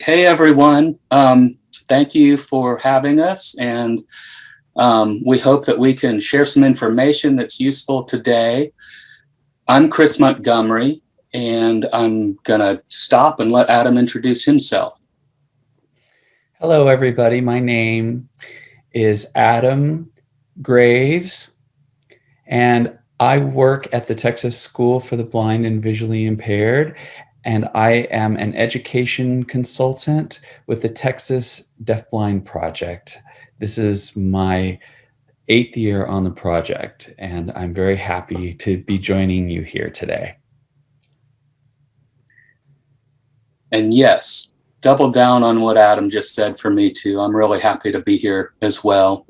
Hey everyone, thank you for having us, and we hope that we can share some information that's useful today. I'm Chris Montgomery, and I'm gonna stop and let Adam introduce himself. Hello, everybody. My name is Adam Graves, and I work at the Texas School for the Blind and Visually Impaired, and I am an education consultant with the Texas DeafBlind Project. This is my 8th year on the project, and I'm very happy to be joining you here today. And yes, double down on what Adam just said for me too. I'm really happy to be here as well.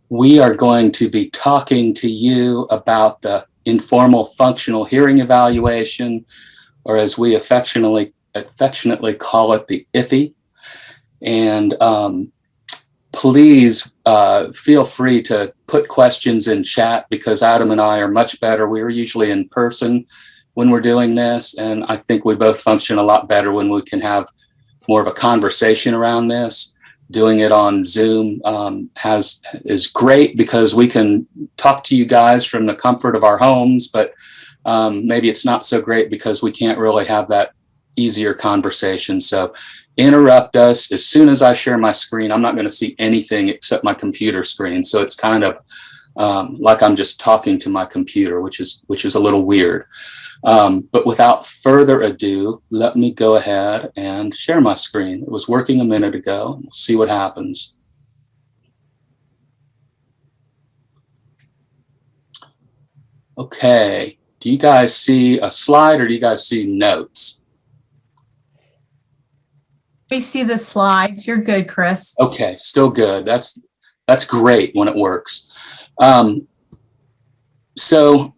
We are going to be talking to you about the Informal Functional Hearing Evaluation, or as we affectionately call it, the IFHE. And please feel free to put questions in chat, because Adam and I are much better. We are usually in person when we're doing this, and I think we both function a lot better when we can have more of a conversation around this. Doing it on Zoom is great because we can talk to you guys from the comfort of our homes, but maybe it's not so great because we can't really have that easier conversation. So interrupt us as soon as I share my screen. I'm not going to see anything except my computer screen, so it's kind of like I'm just talking to my computer, which is a little weird. But without further ado, let me go ahead and share my screen. It was working a minute ago. We'll see what happens. Okay. Do you guys see a slide, or do you guys see notes? We see the slide. You're good, Chris. Okay, still good. That's great when it works. So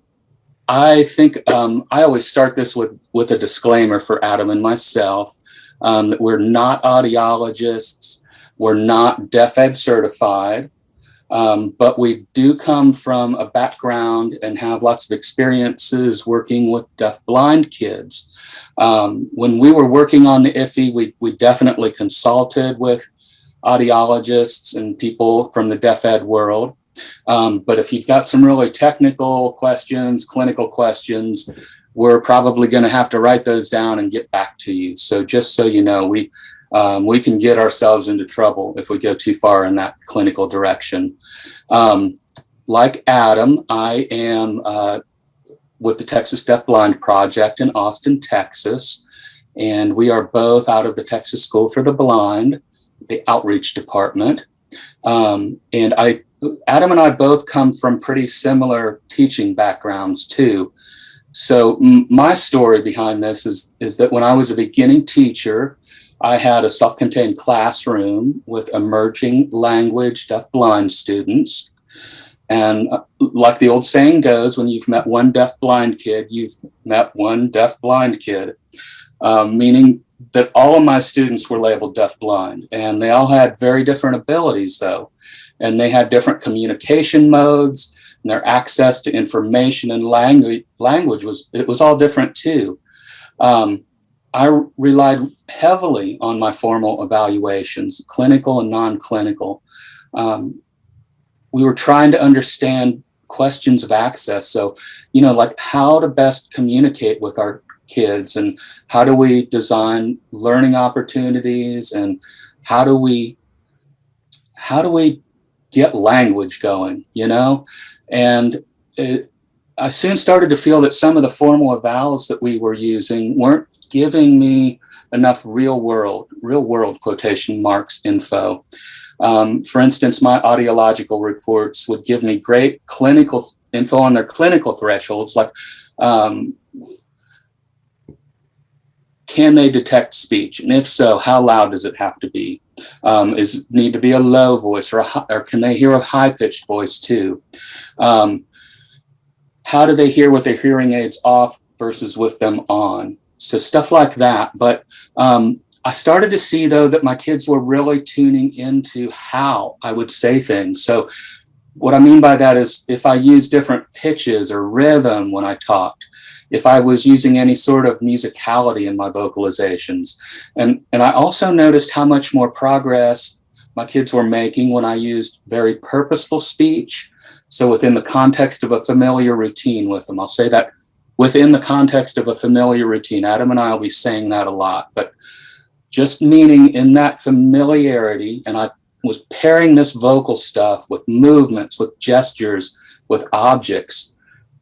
I think I always start this with a disclaimer for Adam and myself, that we're not audiologists, we're not deaf ed certified, but we do come from a background and have lots of experiences working with deaf-blind kids. When we were working on the IFHE, we definitely consulted with audiologists and people from the deaf ed world. But if you've got some really technical questions, clinical questions, we're probably going to have to write those down and get back to you. So just so you know, we can get ourselves into trouble if we go too far in that clinical direction. Like Adam, I am with the Texas DeafBlind Project in Austin, Texas, and we are both out of the Texas School for the Blind, the outreach department. And Adam and I both come from pretty similar teaching backgrounds too. So my story behind this is that when I was a beginning teacher, I had a self-contained classroom with emerging language deaf-blind students. And like the old saying goes, when you've met one deaf-blind kid, you've met one deaf-blind kid, meaning that all of my students were labeled deaf-blind, and they all had very different abilities though. And they had different communication modes, and their access to information and language was all different too. I relied heavily on my formal evaluations, clinical and non-clinical. We were trying to understand questions of access. So, like how to best communicate with our kids, and how do we design learning opportunities, and how do we get language going, And I soon started to feel that some of the formal evals that we were using weren't giving me enough real world quotation marks info. For instance, my audiological reports would give me great clinical info on their clinical thresholds, like can they detect speech? And if so, how loud does it have to be? Is it need to be a low voice, or can they hear a high-pitched voice too? How do they hear with their hearing aids off versus with them on? So stuff like that. But I started to see, though, that my kids were really tuning into how I would say things. So what I mean by that is if I use different pitches or rhythm when I talked, if I was using any sort of musicality in my vocalizations. And I also noticed how much more progress my kids were making when I used very purposeful speech. So within the context of a familiar routine with them, I'll say that within the context of a familiar routine. Adam and I will be saying that a lot, but just meaning in that familiarity, and I was pairing this vocal stuff with movements, with gestures, with objects.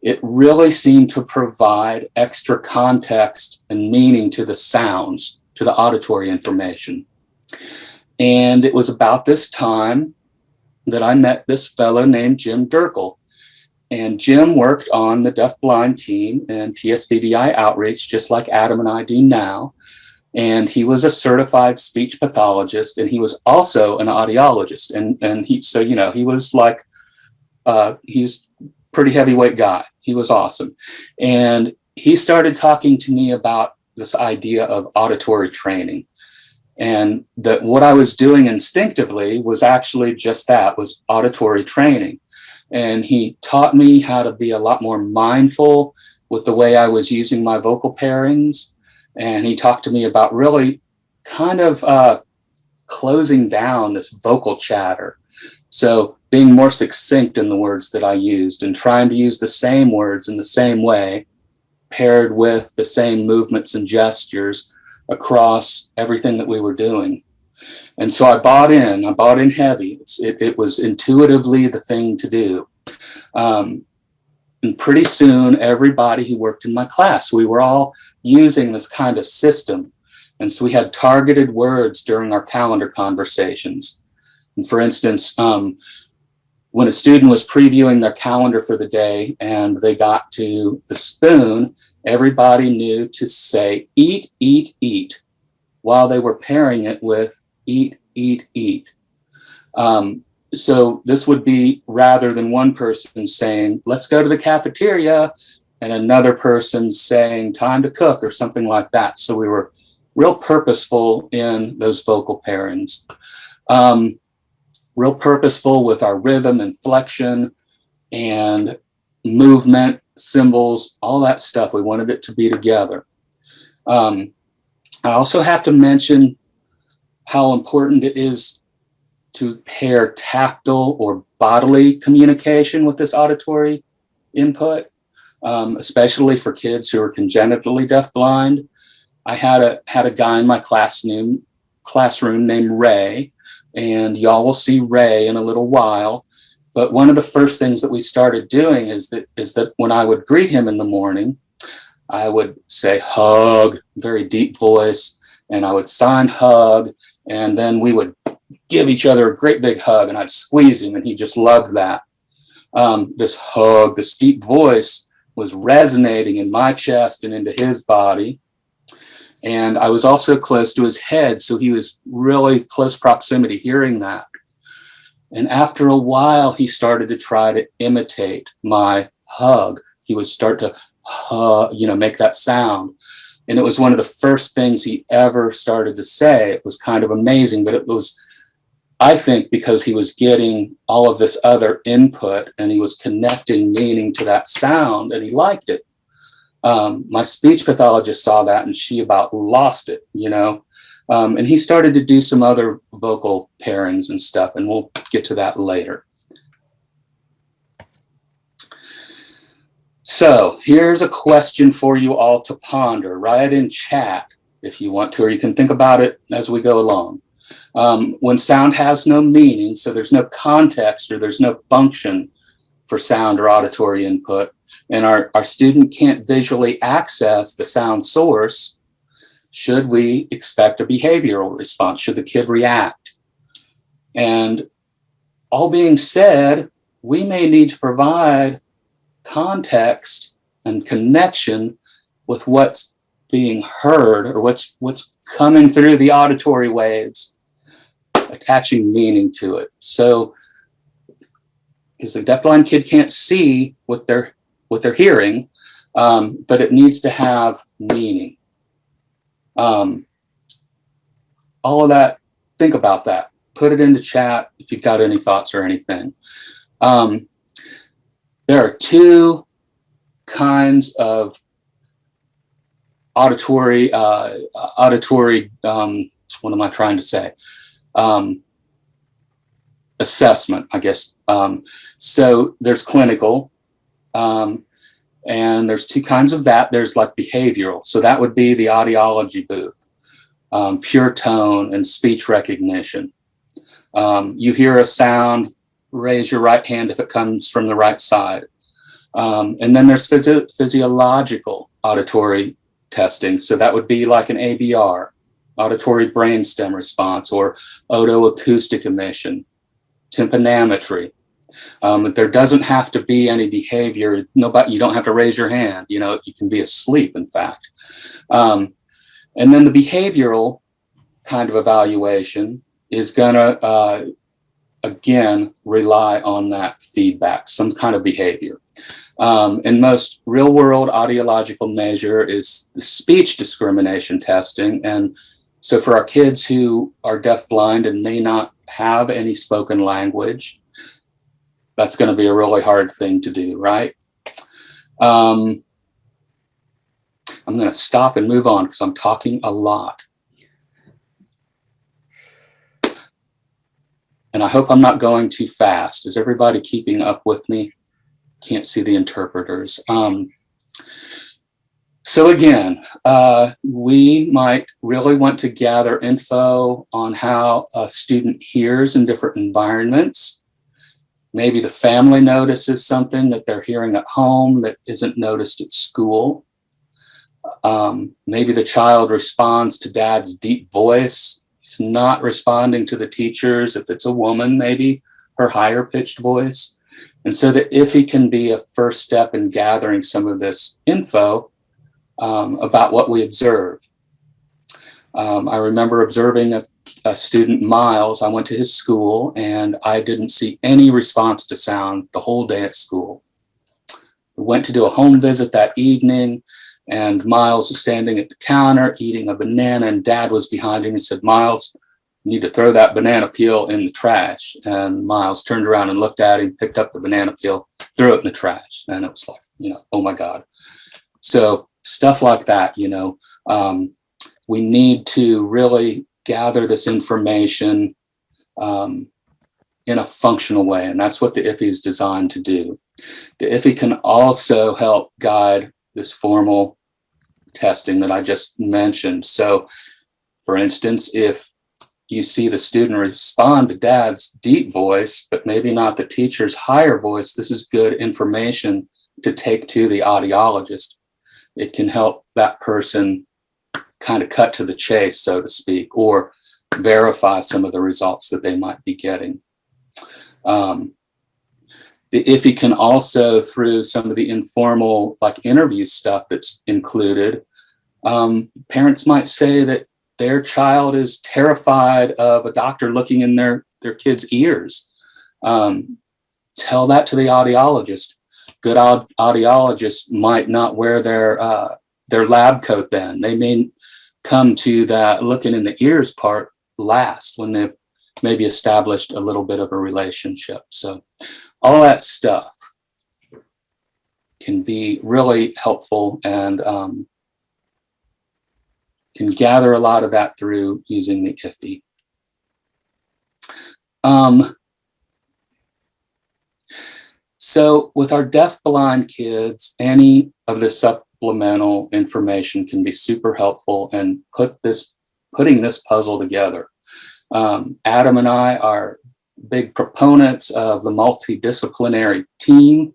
It really seemed to provide extra context and meaning to the sounds, to the auditory information. And it was about this time that I met this fellow named Jim Durkle. And Jim worked on the DeafBlind team and TSBVI outreach, just like Adam and I do now. And he was a certified speech pathologist, and he was also an audiologist. And he, so, you know, he was like, he's a pretty heavyweight guy. He was awesome. And he started talking to me about this idea of auditory training. And that what I was doing instinctively was actually just that, was auditory training. And he taught me how to be a lot more mindful with the way I was using my vocal pairings. And he talked to me about really kind of closing down this vocal chatter. So being more succinct in the words that I used and trying to use the same words in the same way, paired with the same movements and gestures across everything that we were doing. And so I bought in heavy. It was intuitively the thing to do. And pretty soon, everybody who worked in my class, we were all using this kind of system. And so we had targeted words during our calendar conversations. And for instance, when a student was previewing their calendar for the day and they got to the spoon, everybody knew to say, eat, eat, eat, while they were pairing it with eat, eat, eat. So this would be rather than one person saying, let's go to the cafeteria, and another person saying, time to cook, or something like that. So we were real purposeful in those vocal pairings. Real purposeful with our rhythm, inflection, and movement, symbols, all that stuff. We wanted it to be together. I also have to mention how important it is to pair tactile or bodily communication with this auditory input, especially for kids who are congenitally deafblind. I had a guy in my classroom named Ray, and y'all will see Ray in a little while. But one of the first things that we started doing is that when I would greet him in the morning, I would say hug, very deep voice, and I would sign hug, and then we would give each other a great big hug, and I'd squeeze him, and he just loved that. This hug, this deep voice was resonating in my chest and into his body. And I was also close to his head, so he was really close proximity hearing that. And after a while, he started to try to imitate my hug. He would start to, make that sound. And it was one of the first things he ever started to say. It was kind of amazing, but it was, I think, because he was getting all of this other input and he was connecting meaning to that sound, and he liked it. My speech pathologist saw that and she about lost it, and he started to do some other vocal pairings and stuff, and we'll get to that later. So here's a question for you all to ponder. Write in chat if you want to, or you can think about it as we go along. When sound has no meaning, so there's no context or there's no function for sound or auditory input, and our student can't visually access the sound source, should we expect a behavioral response? Should the kid react? And all being said, we may need to provide context and connection with what's being heard or what's coming through the auditory waves, attaching meaning to it. So, because the deafblind kid can't see what they're hearing, but it needs to have meaning. All of that, think about that. Put it into chat if you've got any thoughts or anything. There are two kinds of auditory, what am I trying to say? Assessment, I guess. So there's clinical, and there's two kinds of that. There's like behavioral. So that would be the audiology booth, pure tone and speech recognition. You hear a sound, raise your right hand if it comes from the right side. And then there's physiological auditory testing. So that would be like an ABR, auditory brainstem response, or otoacoustic emission, tympanometry. There doesn't have to be any behavior. You don't have to raise your hand. You can be asleep, in fact. And then the behavioral kind of evaluation is going to, again, rely on that feedback, some kind of behavior. And most real-world audiological measure is the speech discrimination testing. And so for our kids who are deafblind and may not have any spoken language, that's going to be a really hard thing to do, right? I'm going to stop and move on because I'm talking a lot. And I hope I'm not going too fast. Is everybody keeping up with me? Can't see the interpreters. So again, we might really want to gather info on how a student hears in different environments. Maybe the family notices something that they're hearing at home that isn't noticed at school. Maybe the child responds to dad's deep voice. He's not responding to the teachers. If it's a woman, maybe her higher pitched voice. And so the IFHE can be a first step in gathering some of this info about what we observe. I remember observing a student, Miles. I went to his school and I didn't see any response to sound the whole day at school. We went to do a home visit that evening, and Miles was standing at the counter eating a banana, and Dad was behind him and said, "Miles, you need to throw that banana peel in the trash." And Miles turned around and looked at him, picked up the banana peel, threw it in the trash. And it was like, oh my God. So stuff like that, we need to really gather this information in a functional way. And that's what the IFHE is designed to do. The IFHE can also help guide this formal testing that I just mentioned. So for instance, if you see the student respond to Dad's deep voice, but maybe not the teacher's higher voice, this is good information to take to the audiologist. It can help that person kind of cut to the chase, so to speak, or verify some of the results that they might be getting. The IFHE can also, through some of the informal interview stuff that's included, parents might say that their child is terrified of a doctor looking in their kid's ears. Tell that to the audiologist. Good audiologists might not wear their lab coat then. They may come to that looking in the ears part last when they've maybe established a little bit of a relationship. So all that stuff can be really helpful, and can gather a lot of that through using the IFHE. So with our deafblind kids, any of the supplemental information can be super helpful and putting this puzzle together. Adam and I are big proponents of the multidisciplinary team,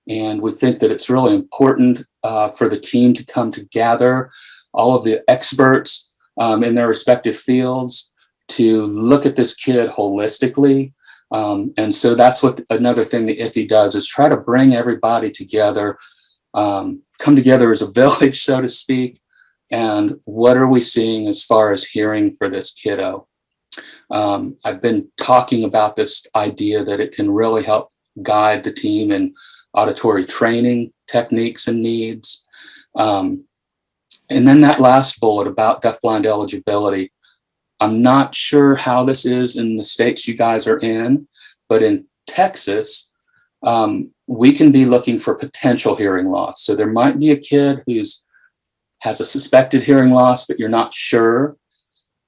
and we think that it's really important for the team to come together, all of the experts in their respective fields, to look at this kid holistically. And so that's what another thing the IFHE does, is try to bring everybody together, come together as a village, so to speak. And what are we seeing as far as hearing for this kiddo? I've been talking about this idea that it can really help guide the team in auditory training techniques and needs. And then that last bullet about deafblind eligibility, I'm not sure how this is in the states you guys are in, but in Texas, we can be looking for potential hearing loss. So there might be a kid who's has a suspected hearing loss, but you're not sure.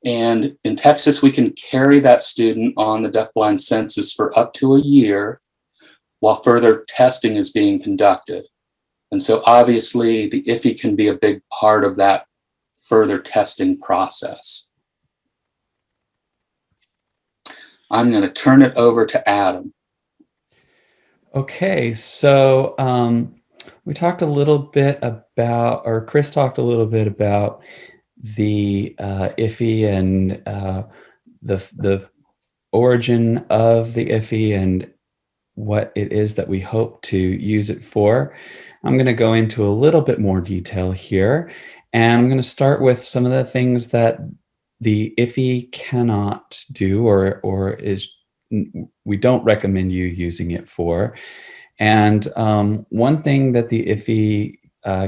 And in Texas, we can carry that student on the deafblind census for up to a year while further testing is being conducted. And so obviously the IFHE can be a big part of that further testing process. I'm going to turn it over to Adam. Okay, so we talked a little bit about, or Chris talked a little bit about the IFHE and the origin of the IFHE and what it is that we hope to use it for. I'm going to go into a little bit more detail here, and I'm going to start with some of the things that the IFHE cannot do, or is we don't recommend you using it for. And one thing that the IFHE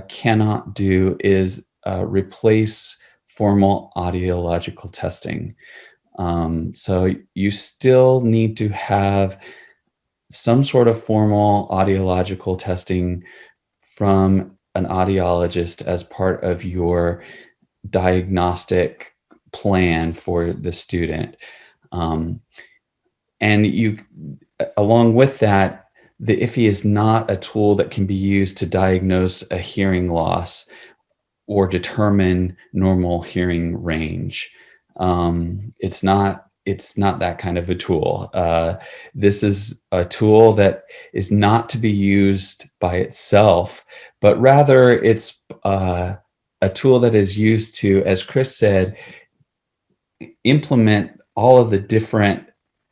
cannot do is replace formal audiological testing. So you still need to have some sort of formal audiological testing from an audiologist as part of your diagnostic plan for the student. And you, along with that, the IFHE is not a tool that can be used to diagnose a hearing loss or determine normal hearing range. It's not that kind of a tool. This is a tool that is not to be used by itself, but rather it's a tool that is used to, as Chris said, implement all of the different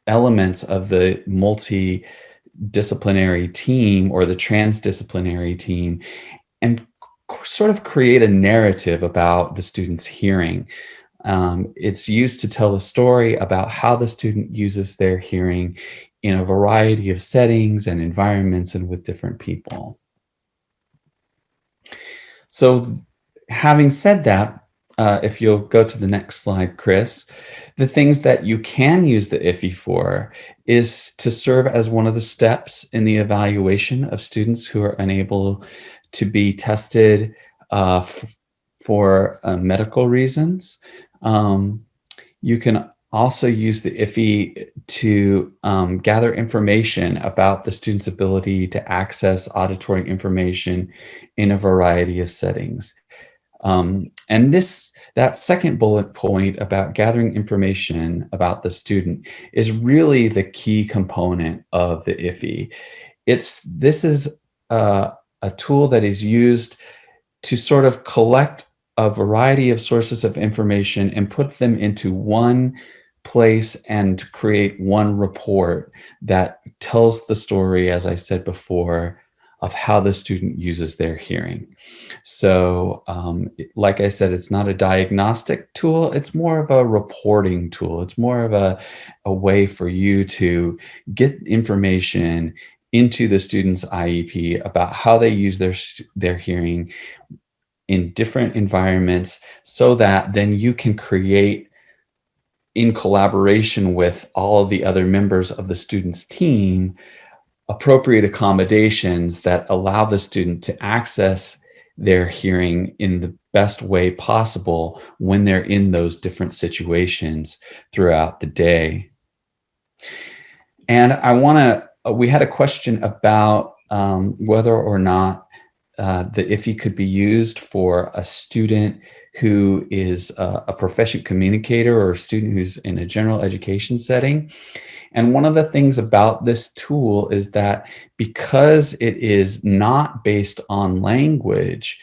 elements of the multidisciplinary team or the transdisciplinary team and sort of create a narrative about the student's hearing. It's used to tell a story about how the student uses their hearing in a variety of settings and environments and with different people. So having said that, if you'll go to the next slide, Chris, the things that you can use the IFHE for is to serve as one of the steps in the evaluation of students who are unable to be tested for medical reasons. You can also use the IFHE to gather information about the student's ability to access auditory information in a variety of settings. And that second bullet point about gathering information about the student is really the key component of the IFHE. This is a tool that is used to sort of collect a variety of sources of information and put them into one place and create one report that tells the story, as I said before, of how the student uses their hearing. So like I said, it's not a diagnostic tool, it's more of a reporting tool. It's more of a way for you to get information into the student's IEP about how they use their hearing in different environments, so that then you can create, in collaboration with all of the other members of the student's team, appropriate accommodations that allow the student to access their hearing in the best way possible when they're in those different situations throughout the day. And we had a question about whether or not the IFHE could be used for a student who is a proficient communicator or a student who's in a general education setting. And one of the things about this tool is that because it is not based on language,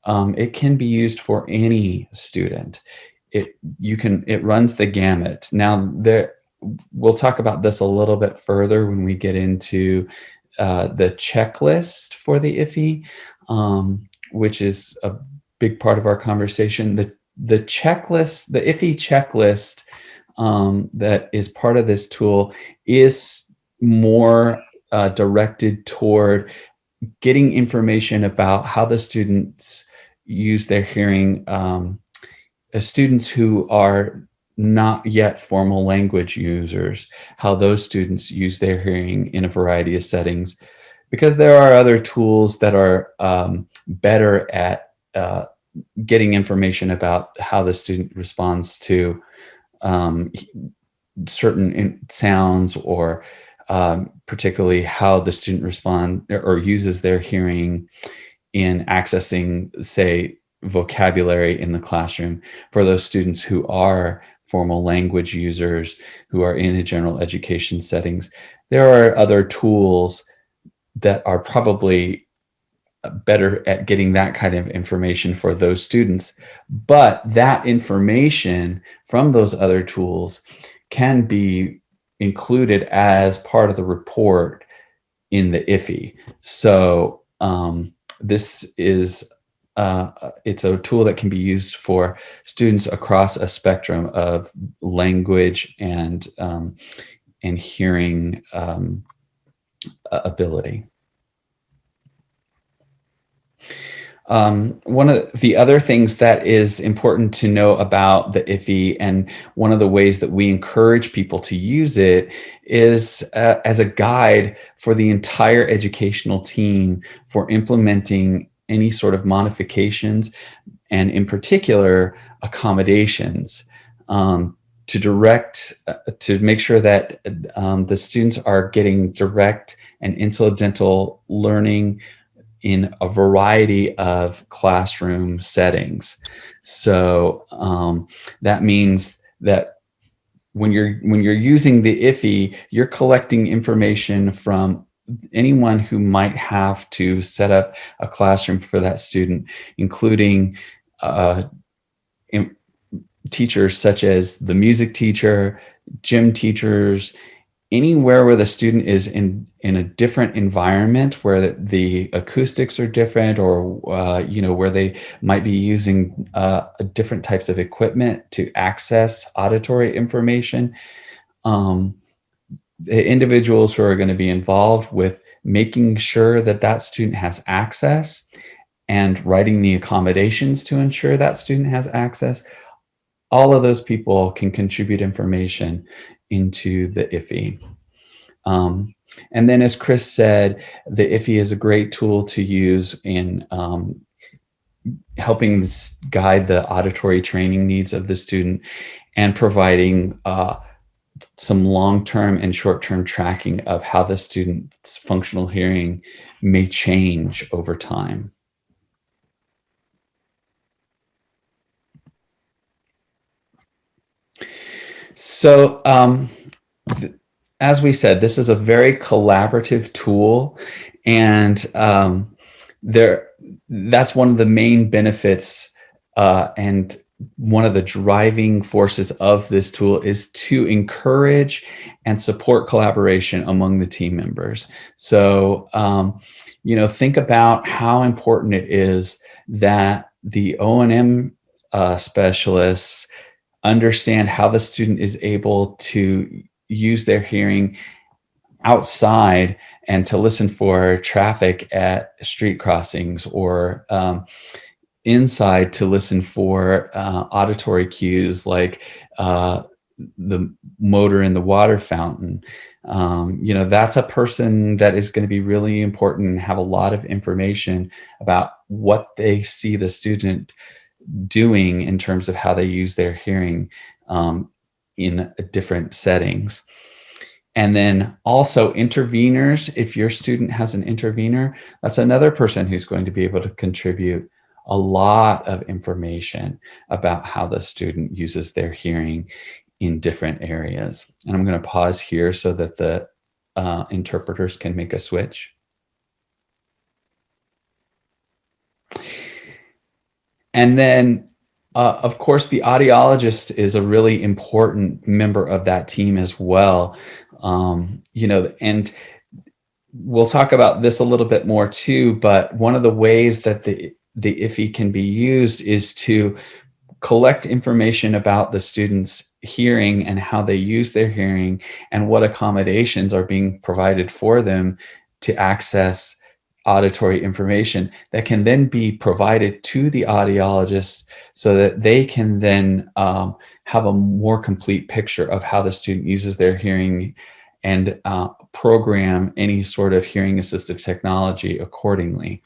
it can be used for any student. It runs the gamut. Now, we'll talk about this a little bit further when we get into the checklist for the IFHE, which is a big part of our conversation. The checklist, the IFHE checklist, that is part of this tool is more directed toward getting information about how the students use their hearing, students who are not yet formal language users, how those students use their hearing in a variety of settings, because there are other tools that are better at getting information about how the student responds to certain sounds, or particularly how the student responds or uses their hearing in accessing, say, vocabulary in the classroom for those students who are formal language users, who are in a general education settings. There are other tools that are probably better at getting that kind of information for those students. But that information from those other tools can be included as part of the report in the IFHE. So this is it's a tool that can be used for students across a spectrum of language and hearing ability. One of the other things that is important to know about the IFHE, and one of the ways that we encourage people to use it, is as a guide for the entire educational team for implementing any sort of modifications, and in particular, accommodations, to make sure that the students are getting direct and incidental learning in a variety of classroom settings. So that means that when you're using the IFHE, you're collecting information from anyone who might have to set up a classroom for that student, including teachers such as the music teacher, gym teachers, anywhere where the student is in a different environment, where the acoustics are different, or where they might be using different types of equipment to access auditory information. The individuals who are going to be involved with making sure that that student has access and writing the accommodations to ensure that student has access, all of those people can contribute information into the IFHE. And then, as Chris said, the IFHE is a great tool to use in helping guide the auditory training needs of the student, and providing some long-term and short-term tracking of how the student's functional hearing may change over time. So, as we said, this is a very collaborative tool, and that's one of the main benefits, and one of the driving forces of this tool is to encourage and support collaboration among the team members. So, think about how important it is that the O&M specialists understand how the student is able to use their hearing outside and to listen for traffic at street crossings, or inside to listen for auditory cues like the motor in the water fountain. That's a person that is going to be really important and have a lot of information about what they see the student doing in terms of how they use their hearing in different settings. And then also interveners. If your student has an intervener, that's another person who's going to be able to contribute a lot of information about how the student uses their hearing in different areas. And I'm going to pause here so that the interpreters can make a switch. And then, of course, the audiologist is a really important member of that team as well. And we'll talk about this a little bit more too, but one of the ways that the IFHE can be used is to collect information about the students' hearing and how they use their hearing, and what accommodations are being provided for them to access auditory information that can then be provided to the audiologist, so that they can then have a more complete picture of how the student uses their hearing, and program any sort of hearing assistive technology accordingly.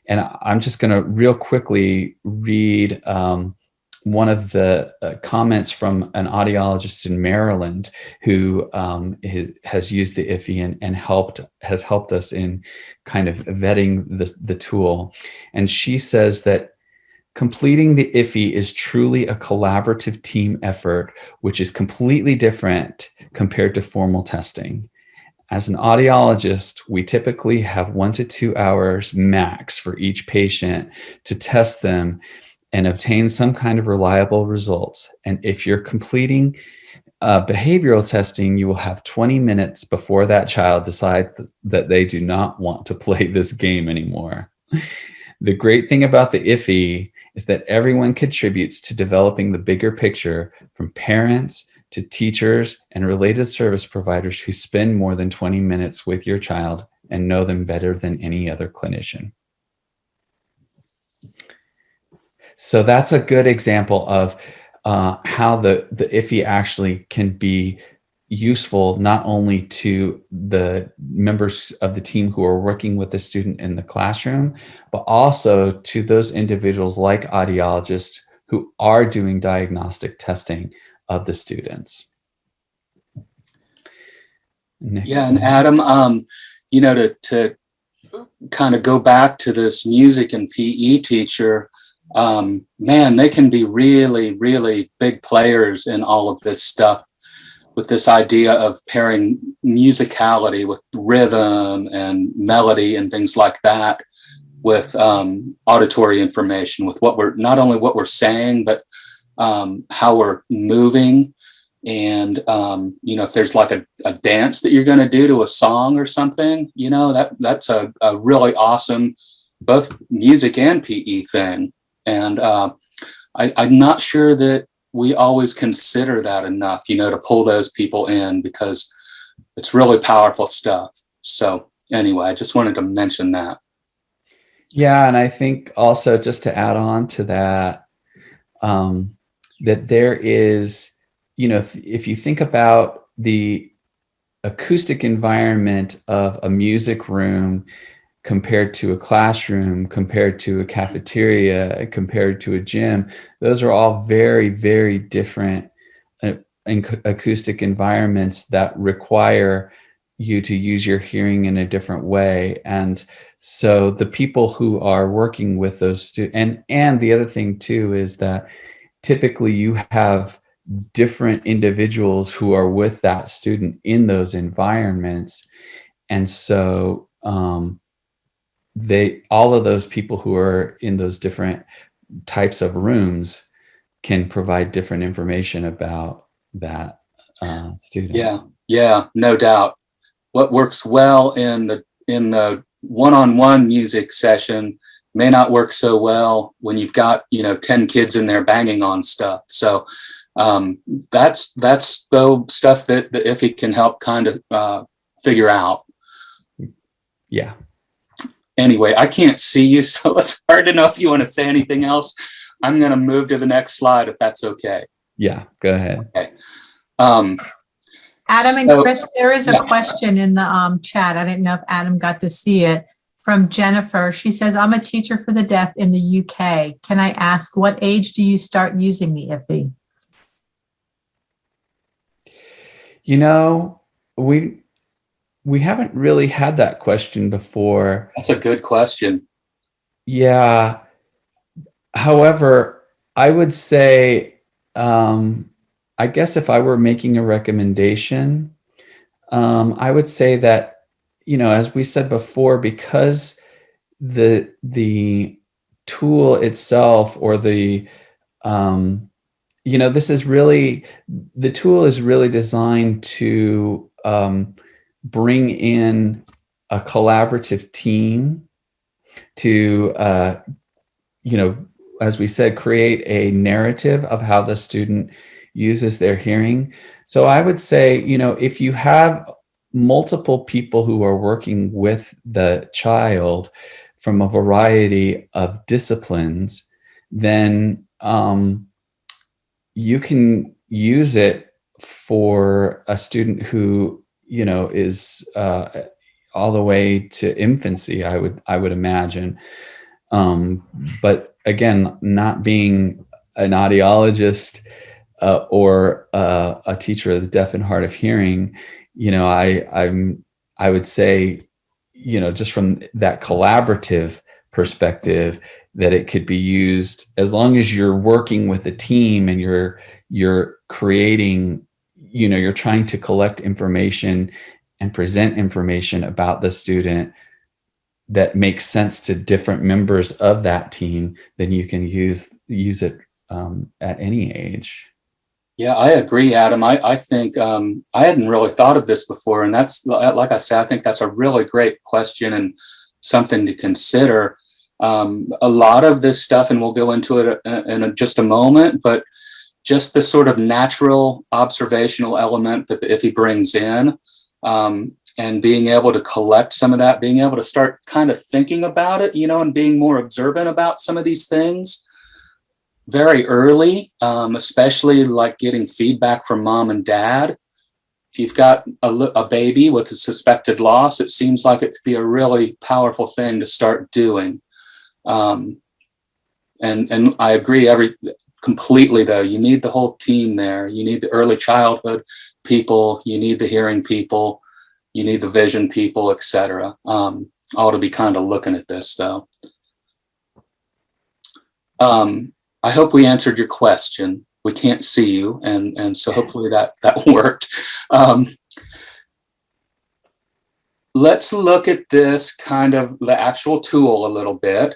And I'm just going to real quickly read one of the comments from an audiologist in Maryland who has used the IFHE and has helped us in kind of vetting the tool. And she says that completing the IFHE is truly a collaborative team effort, which is completely different compared to formal testing. As an audiologist, we typically have 1 to 2 hours max for each patient to test them and obtain some kind of reliable results. And if you're completing behavioral testing, you will have 20 minutes before that child decides that they do not want to play this game anymore. The great thing about the IFHE is that everyone contributes to developing the bigger picture, from parents to teachers and related service providers who spend more than 20 minutes with your child and know them better than any other clinician. So that's a good example of how the IFHE actually can be useful not only to the members of the team who are working with the student in the classroom, but also to those individuals like audiologists who are doing diagnostic testing of the students. Yeah, and Adam, you know, to kind of go back to this music and PE teacher, man, they can be really, really big players in all of this stuff, with this idea of pairing musicality with rhythm and melody and things like that, with auditory information, with what we're, not only what we're saying, but how we're moving. And, you know, if there's like a dance that you're going to do to a song or something, you know, that's a really awesome, both music and PE thing. And I'm not sure that we always consider that enough, you know, to pull those people in, because it's really powerful stuff. So anyway, I just wanted to mention that. Yeah, and I think also, just to add on to that, that there is, you know, if you think about the acoustic environment of a music room compared to a classroom, compared to a cafeteria, compared to a gym, those are all very, very different acoustic environments that require you to use your hearing in a different way. And so the people who are working with those students, and the other thing too is that typically you have different individuals who are with that student in those environments. And so all of those people who are in those different types of rooms can provide different information about that student. Yeah, no doubt. What works well in the one-on-one music session may not work so well when you've got, you know, 10 kids in there banging on stuff. So that's the stuff that the IFHE can help kind of figure out. Yeah. Anyway, I can't see you, so it's hard to know if you want to say anything else. I'm going to move to the next slide, if that's okay. Yeah, go ahead. Okay. Adam and Chris, there is a question in the chat. I didn't know if Adam got to see it, from Jennifer. She says, I'm a teacher for the deaf in the UK. Can I ask, what age do you start using the IFHE? You know, we haven't really had that question before. That's a good question. Yeah. However, I would say, I guess if I were making a recommendation, I would say that, you know, as we said before, because the tool itself, or the, you know, the tool is really designed to bring in a collaborative team to, you know, as we said, create a narrative of how the student uses their hearing. So I would say, you know, if you have multiple people who are working with the child from a variety of disciplines, then you can use it for a student who, you know, is all the way to infancy, I would imagine. But again, not being an audiologist or a teacher of the deaf and hard of hearing, I would say, just from that collaborative perspective, that it could be used as long as you're working with a team and you're creating, you're trying to collect information and present information about the student that makes sense to different members of that team, then you can use it at any age. Yeah, I agree, Adam. I think I hadn't really thought of this before, and that's, like I said, I think that's a really great question and something to consider. A lot of this stuff, and we'll go into it in just a moment, but just the sort of natural observational element that the IFHE brings in, and being able to collect some of that, being able to start kind of thinking about it, and being more observant about some of these things very early, especially like getting feedback from mom and dad. If you've got a baby with a suspected loss, it seems like it could be a really powerful thing to start doing. And I agree completely, though. You need the whole team there. You need the early childhood people, you need the hearing people, you need the vision people, etc. All to be kind of looking at this, though. I hope we answered your question. We can't see you, and so hopefully that worked. Let's look at this kind of the actual tool a little bit.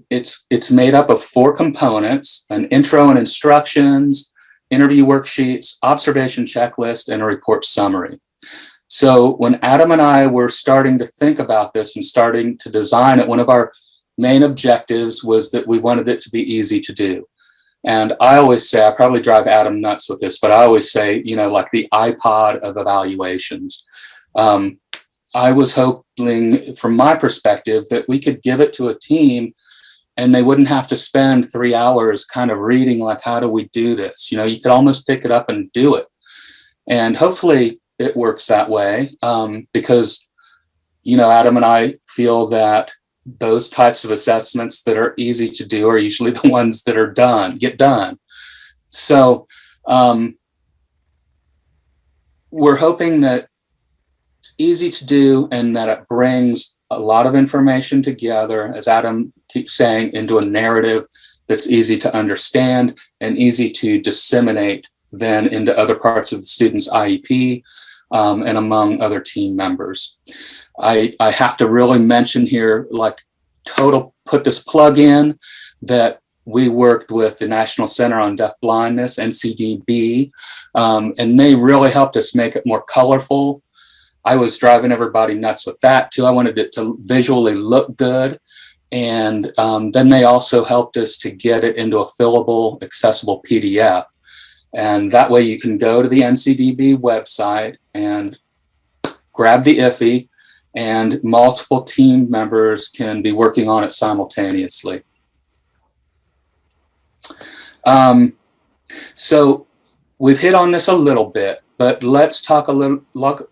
It's made up of 4 components: an intro and instructions, interview worksheets, observation checklist, and a report summary. So when Adam and I were starting to think about this and starting to design it, one of our main objectives was that we wanted it to be easy to do. And I always say, I probably drive Adam nuts with this, but I always say, like the iPod of evaluations. I was hoping, from my perspective, that we could give it to a team and they wouldn't have to spend 3 hours kind of reading, like, how do we do this? You could almost pick it up and do it. And hopefully it works that way, because, Adam and I feel that those types of assessments that are easy to do are usually the ones that get done. So we're hoping that it's easy to do and that it brings a lot of information together, as Adam keeps saying, into a narrative that's easy to understand and easy to disseminate then into other parts of the student's IEP, and among other team members. I have to really mention here, put this plug in, that we worked with the National Center on Deaf Blindness, NCDB, and they really helped us make it more colorful. I was driving everybody nuts with that too. I wanted it to visually look good. And then they also helped us to get it into a fillable, accessible PDF. And that way you can go to the NCDB website and grab the IFHE, and multiple team members can be working on it simultaneously. So we've hit on this a little bit, but let's talk a little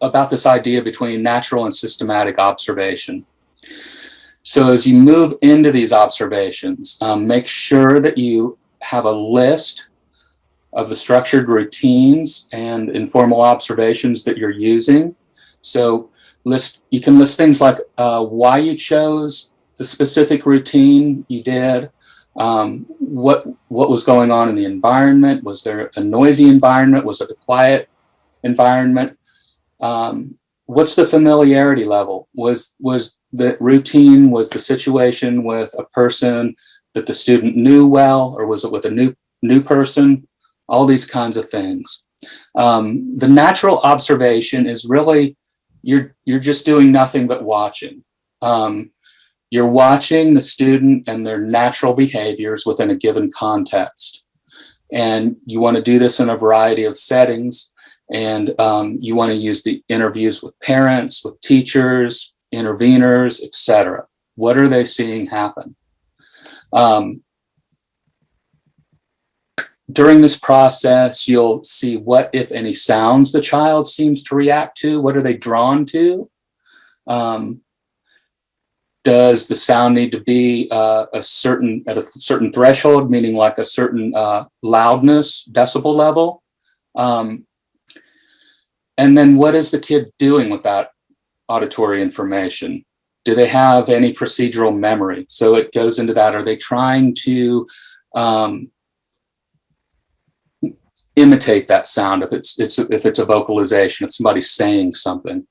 about this idea between natural and systematic observation. So as you move into these observations, make sure that you have a list of the structured routines and informal observations that you're using. So you can list things like why you chose the specific routine you did, what was going on in the environment. Was there a noisy environment? Was it a quiet environment? What's the familiarity level? Was the routine, was the situation with a person that the student knew well, or was it with a new person? All these kinds of things. The natural observation is really, you're just doing nothing but watching. You're watching the student and their natural behaviors within a given context. And you want to do this in a variety of settings. And you want to use the interviews with parents, with teachers, interveners, etc. What are they seeing happen? During this process, you'll see what, if any, sounds the child seems to react to. What are they drawn to? Does the sound need to be at a certain threshold, meaning like a certain loudness, decibel level? And then what is the kid doing with that auditory information? Do they have any procedural memory? So it goes into that. Are they trying to imitate that sound if it's a vocalization, if somebody's saying something?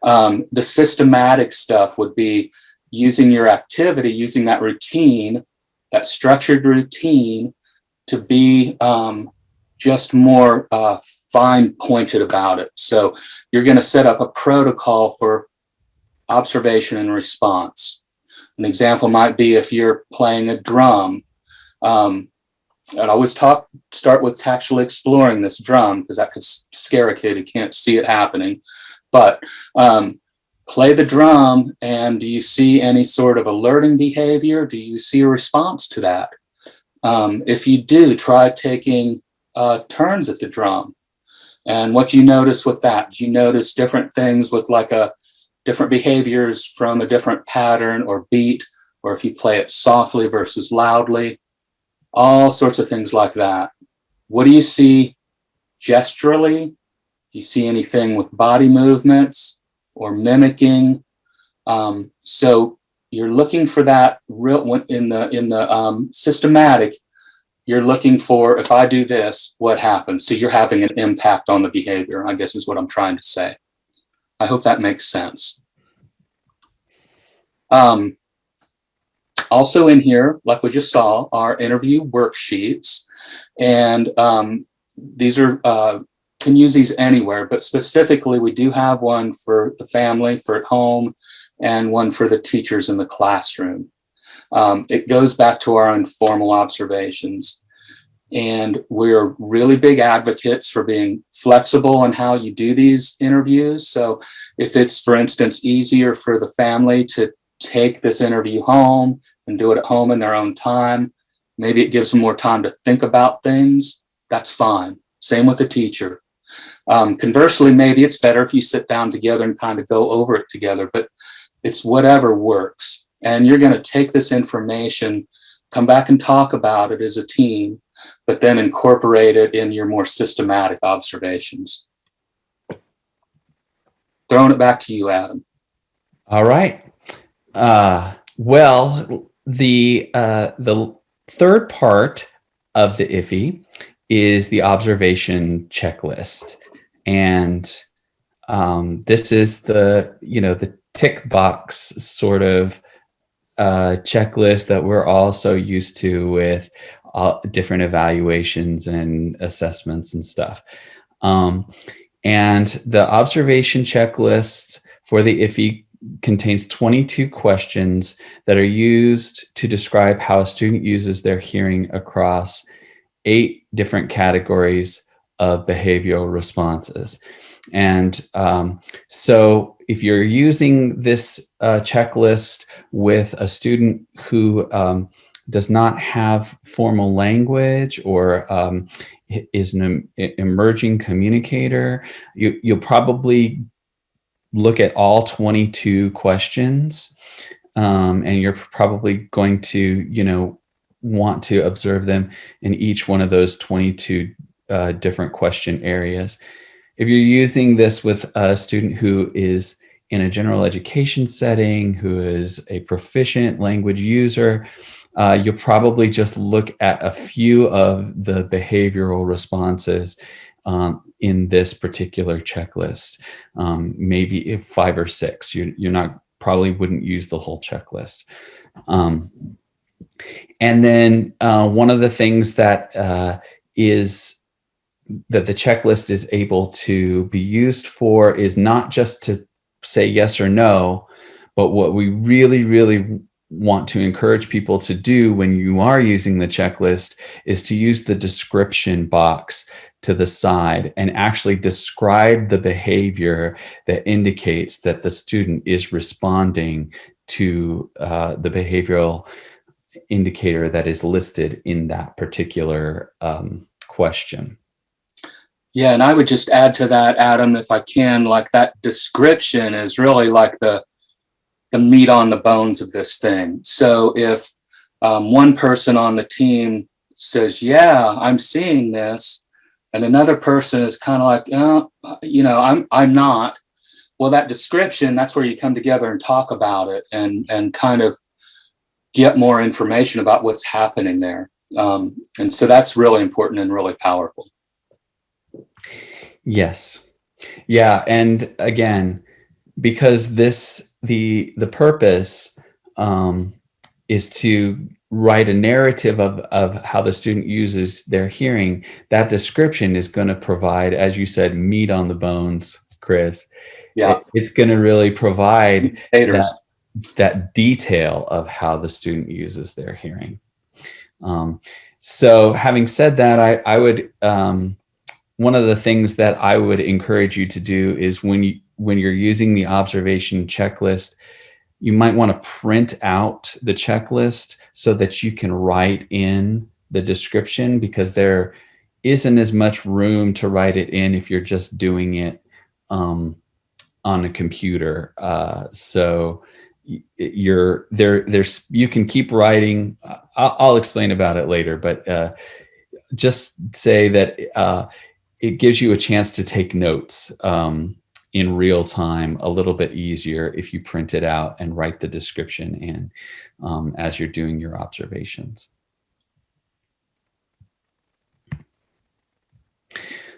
The systematic stuff would be using your activity, using that routine, that structured routine, to be just more fine pointed about it. So you're going to set up a protocol for observation and response. An example might be if you're playing a drum. I'd always start with tactually exploring this drum, because that could scare a kid who can't see it happening. But play the drum, and do you see any sort of alerting behavior? Do you see a response to that? If you do, try taking turns at the drum. And what do you notice with that? Do you notice different things with like different behaviors from a different pattern or beat, or if you play it softly versus loudly? All sorts of things like that. What do you see gesturally? Do you see anything with body movements or mimicking? So you're looking for that real in the systematic. You're looking for, if I do this, what happens? So you're having an impact on the behavior, I guess is what I'm trying to say. I hope that makes sense. Also in here, like we just saw, are interview worksheets. And these are, can use these anywhere, but specifically we do have one for the family, for at home, and one for the teachers in the classroom. It goes back to our informal observations. And we're really big advocates for being flexible in how you do these interviews. So if it's, for instance, easier for the family to take this interview home and do it at home in their own time, maybe it gives them more time to think about things, that's fine. Same with the teacher. Conversely, maybe it's better if you sit down together and kind of go over it together, but it's whatever works. And you're going to take this information, come back and talk about it as a team, but then incorporate it in your more systematic observations. Throwing it back to you, Adam. All right. Well, the third part of the IFHE is the observation checklist. And this is the tick box sort of checklist that we're all so used to with different evaluations and assessments and stuff. And the observation checklist for the IFHE contains 22 questions that are used to describe how a student uses their hearing across 8 different categories of behavioral responses. And so if you're using this checklist with a student who does not have formal language or is an emerging communicator, you'll probably look at all 22 questions, and you're probably going to, want to observe them in each one of those 22 different question areas. If you're using this with a student who is in a general education setting, who is a proficient language user, you'll probably just look at a few of the behavioral responses in this particular checklist, maybe 5 or 6. You're probably wouldn't use the whole checklist. And then one of the things that that the checklist is able to be used for is not just to say yes or no, but what we really, really want to encourage people to do when you are using the checklist is to use the description box to the side and actually describe the behavior that indicates that the student is responding to the behavioral indicator that is listed in that particular question. Yeah, and I would just add to that, Adam, if I can, like that description is really like the the meat on the bones of this thing. So if one person on the team says, yeah, I'm seeing this, and another person is kind of like, you know, I'm not. Well, that description, that's where you come together and talk about it and kind of get more information about what's happening there. And so that's really important and really powerful. Yes. Yeah. And again, because the purpose is to write a narrative of how the student uses their hearing, that description is going to provide, as you said, meat on the bones, Chris. Yeah. It's going to really provide Haters. that detail of how the student uses their hearing. So having said that, I would, one of the things that I would encourage you to do is when you're using the observation checklist, you might want to print out the checklist so that you can write in the description, because there isn't as much room to write it in if you're just doing it on a computer. So you can keep writing. I'll explain about it later, but just say that it gives you a chance to take notes in real time a little bit easier if you print it out and write the description in as you're doing your observations.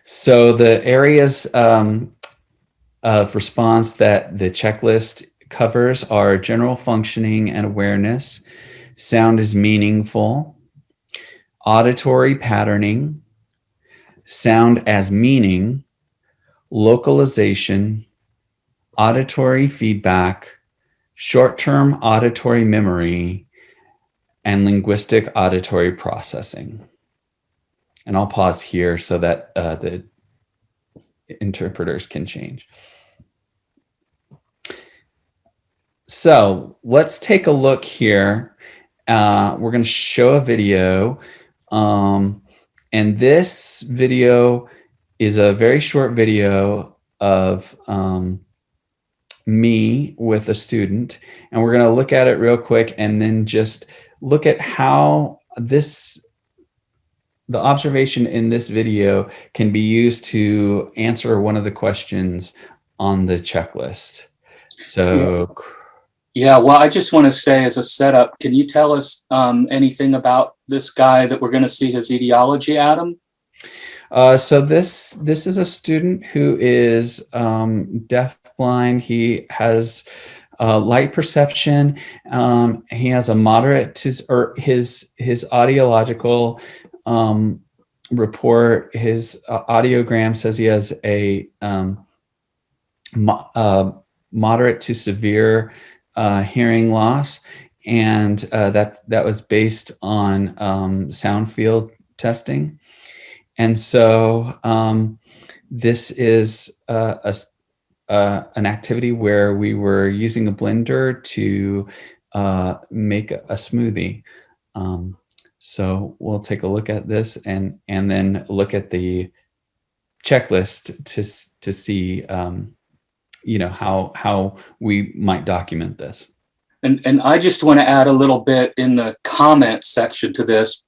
So the areas of response that the checklist covers are general functioning and awareness, sound is meaningful, auditory patterning, sound as meaning, localization, auditory feedback, short-term auditory memory, and linguistic auditory processing. And I'll pause here so that the interpreters can change. So let's take a look here. We're going to show a video. And this video is a very short video of me with a student. And we're going to look at it real quick and then just look at how the observation in this video can be used to answer one of the questions on the checklist. So, yeah, well, I just want to say as a setup, can you tell us anything about this guy that we're going to see his etiology, Adam? So this is a student who is deaf-blind. He has light perception. He has a moderate or his audiological report, his audiogram says he has a moderate to severe hearing loss, and that was based on sound field testing. And so this is an activity where we were using a blender to make a smoothie. So we'll take a look at this and then look at the checklist to see you know, how we might document this. And I just want to add a little bit in the comment section to this.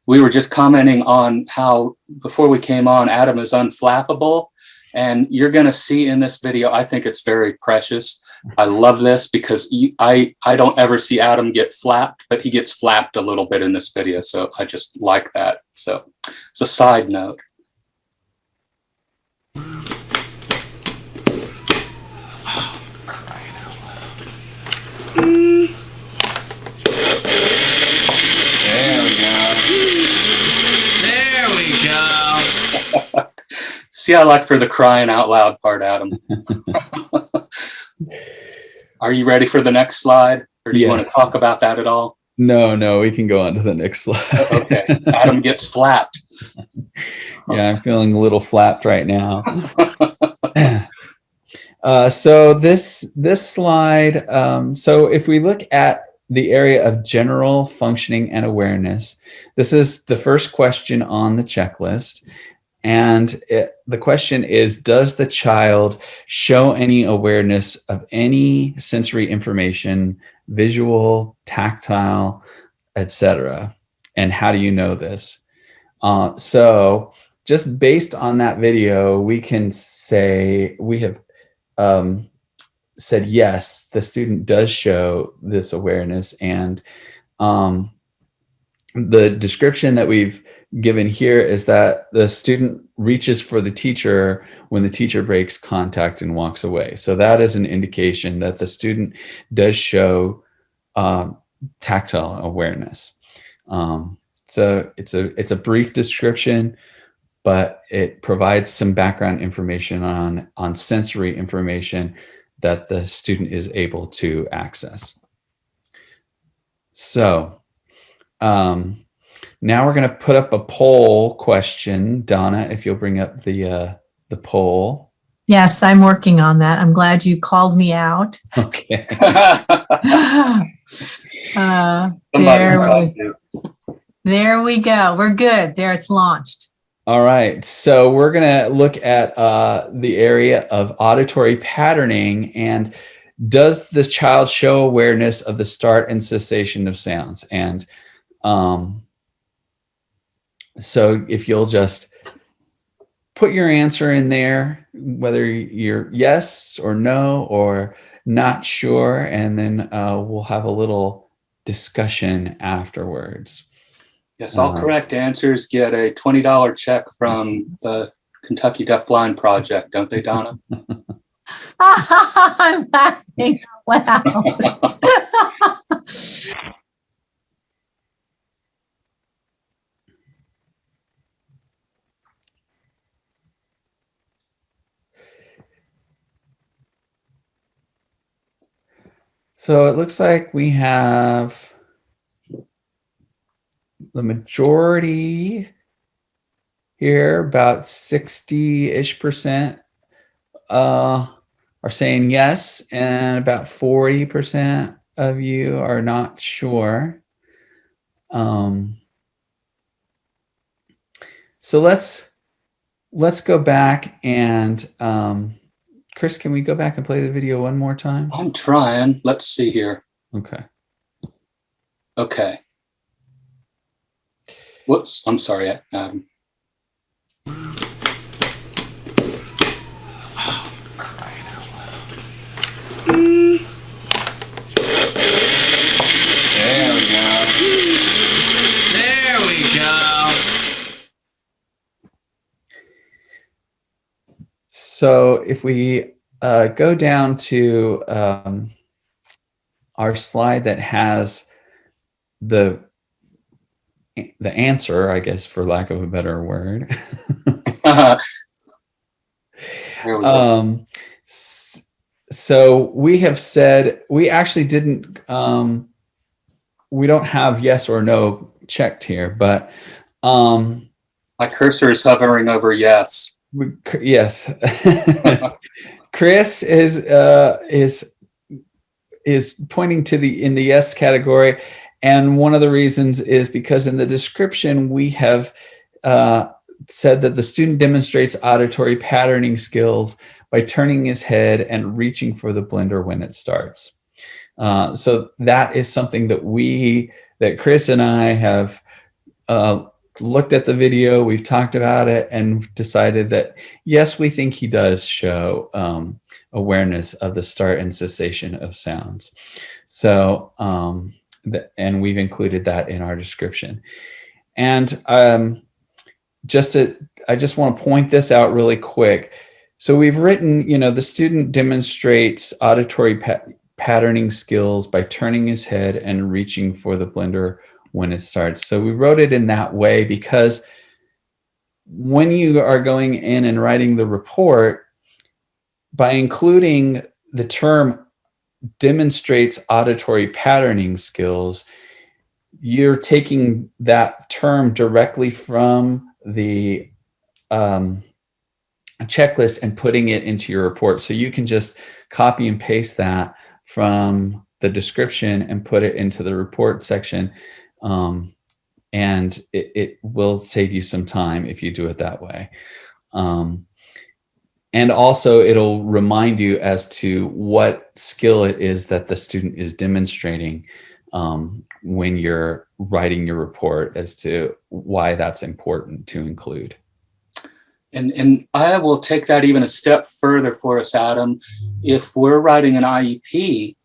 We were just commenting on how before we came on, Adam is unflappable, and you're going to see in this video, I think it's very precious. I love this because I don't ever see Adam get flapped, but he gets flapped a little bit in this video. So I just like that. So it's a side note. There we go. There we go. See, I like for the crying out loud part, Adam. Are you ready for the next slide? Or do you want to talk about that at all? No, we can go on to the next slide. Okay, Adam gets flapped. Yeah, I'm feeling a little flapped right now. So this slide, so if we look at the area of general functioning and awareness, this is the first question on the checklist. And the question is, does the child show any awareness of any sensory information, visual, tactile, etc.? And how do you know this? So just based on that video, we can say we have said, yes, the student does show this awareness. And the description that we've given here is that the student reaches for the teacher when the teacher breaks contact and walks away. So that is an indication that the student does show tactile awareness. So it's a brief description, but it provides some background information on sensory information that the student is able to access. So now we're going to put up a poll question. Donna, if you'll bring up the poll. Yes, I'm working on that. I'm glad you called me out. Okay. There we go. We're good. There, it's launched. All right. So we're going to look at the area of auditory patterning, and does this child show awareness of the start and cessation of sounds? And so if you'll just put your answer in there, whether you're yes or no or not sure, and then we'll have a little discussion afterwards. Yes, all correct answers get a $20 check from the Kentucky DeafBlind Project, don't they, Donna? I'm laughing. Wow. So it looks like we have the majority here, about 60-ish% are saying yes, and about 40% of you are not sure. So let's go back and Chris, can we go back and play the video one more time? I'm trying. Let's see here. Okay. Okay. Whoops, I'm sorry, Adam. There we go. There we go. So if we go down to our slide that has the answer, I guess, for lack of a better word. So we have said, we actually didn't, we don't have yes or no checked here, but my cursor is hovering over yes. Yes. Chris is pointing to in the yes category. And one of the reasons is because in the description, we have said that the student demonstrates auditory patterning skills by turning his head and reaching for the blender when it starts. So that is something that Chris and I have looked at the video, we've talked about it, and decided that, yes, we think he does show awareness of the start and cessation of sounds. So, and we've included that in our description. And I just want to point this out really quick. So we've written, the student demonstrates auditory patterning skills by turning his head and reaching for the blender when it starts. So we wrote it in that way because when you are going in and writing the report, by including the term demonstrates auditory patterning skills, you're taking that term directly from the checklist and putting it into your report. So you can just copy and paste that from the description and put it into the report section and it will save you some time if you do it that way. And also it'll remind you as to what skill it is that the student is demonstrating when you're writing your report, as to why that's important to include. And I will take that even a step further for us, Adam. If we're writing an IEP,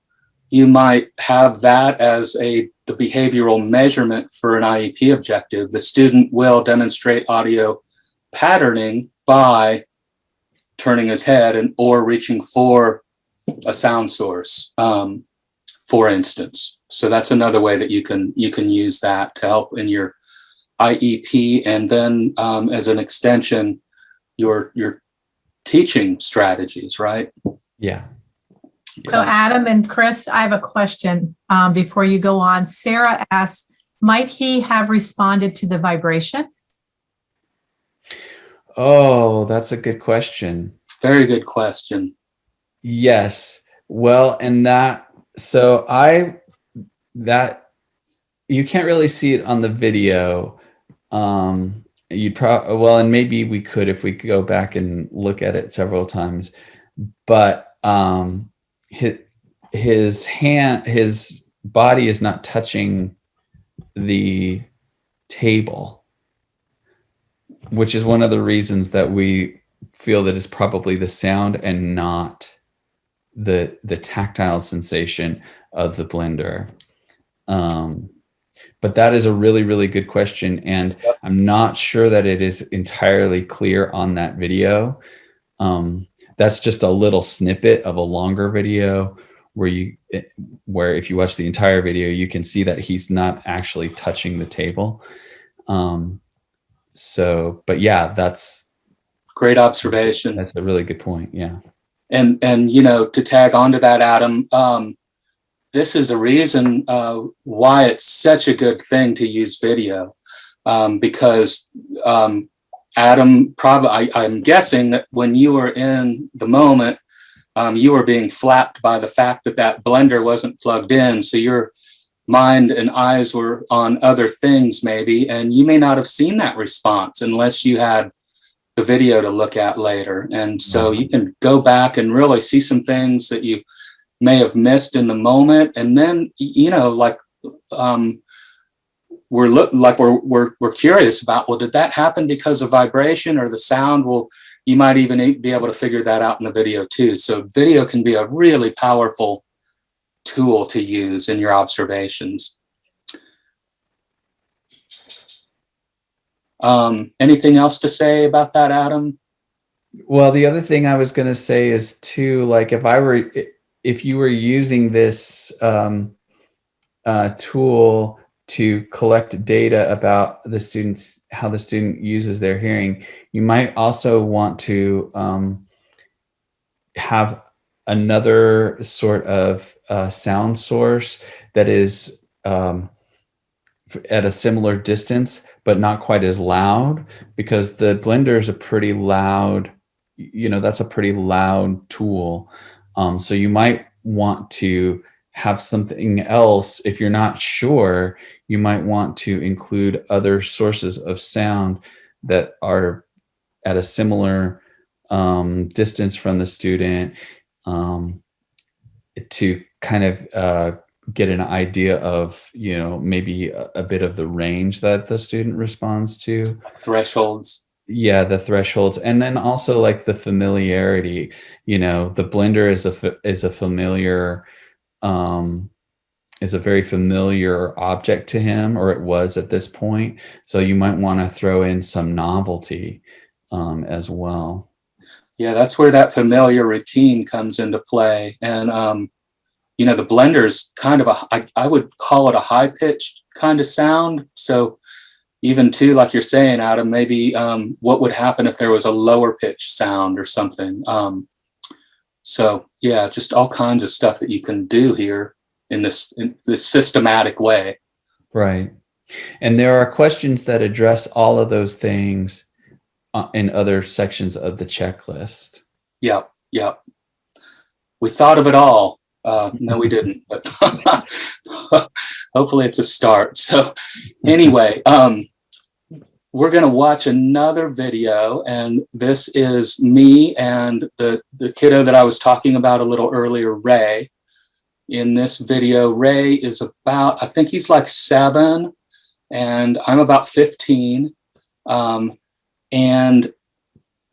you might have that as the behavioral measurement for an IEP objective. The student will demonstrate audio patterning by turning his head or reaching for a sound source, for instance. So that's another way that you can use that to help in your IEP, and then as an extension, your teaching strategies, right? Yeah. So Adam and Chris, I have a question before you go on. Sarah asks, might he have responded to the vibration? Oh, that's a good question. Very good question. Yes. Well, and that you can't really see it on the video. And maybe we could if we could go back and look at it several times. But his body is not touching the table, which is one of the reasons that we feel that it's probably the sound and not the tactile sensation of the blender. But that is a really, really good question, and I'm not sure that it is entirely clear on that video. That's just a little snippet of a longer video where if you watch the entire video, you can see that he's not actually touching the table. But yeah, that's great observation. That's a really good point. Yeah. And to tag onto that, Adam, this is a reason why it's such a good thing to use video, because Adam, I'm guessing that when you were in the moment, you were being flapped by the fact that blender wasn't plugged in. So your mind and eyes were on other things maybe, and you may not have seen that response unless you had the video to look at later. And so you can go back and really see some things that you may have missed in the moment. And then, we're curious about, well, did that happen because of vibration or the sound? Well, you might even be able to figure that out in the video too. So video can be a really powerful tool to use in your observations. Anything else to say about that, Adam? Well, the other thing I was going to say is too, like if you were using this tool to collect data about how the student uses their hearing, you might also want to have another sort of sound source that is at a similar distance, but not quite as loud, because the blender is a pretty loud, that's a pretty loud tool. So you might want to have something else. If you're not sure, you might want to include other sources of sound that are at a similar distance from the student, to kind of get an idea of, maybe a bit of the range that the student responds to. Thresholds. Yeah, the thresholds. And then also like the familiarity, the blender is a familiar, is a very familiar object to him, or it was at this point. So you might want to throw in some novelty as well. Yeah, that's where that familiar routine comes into play. And, the blender's kind of I would call it a high-pitched kind of sound. So even too, like you're saying, Adam, maybe what would happen if there was a lower pitch sound or something. So yeah, just all kinds of stuff that you can do here in this systematic way. Right. And there are questions that address all of those things in other sections of the checklist. Yep. We thought of it all. No, we didn't, but hopefully it's a start. So anyway, we're going to watch another video, and this is me and the kiddo that I was talking about a little earlier, Ray. In this video, Ray is about, I think he's like 7, and I'm about 15. And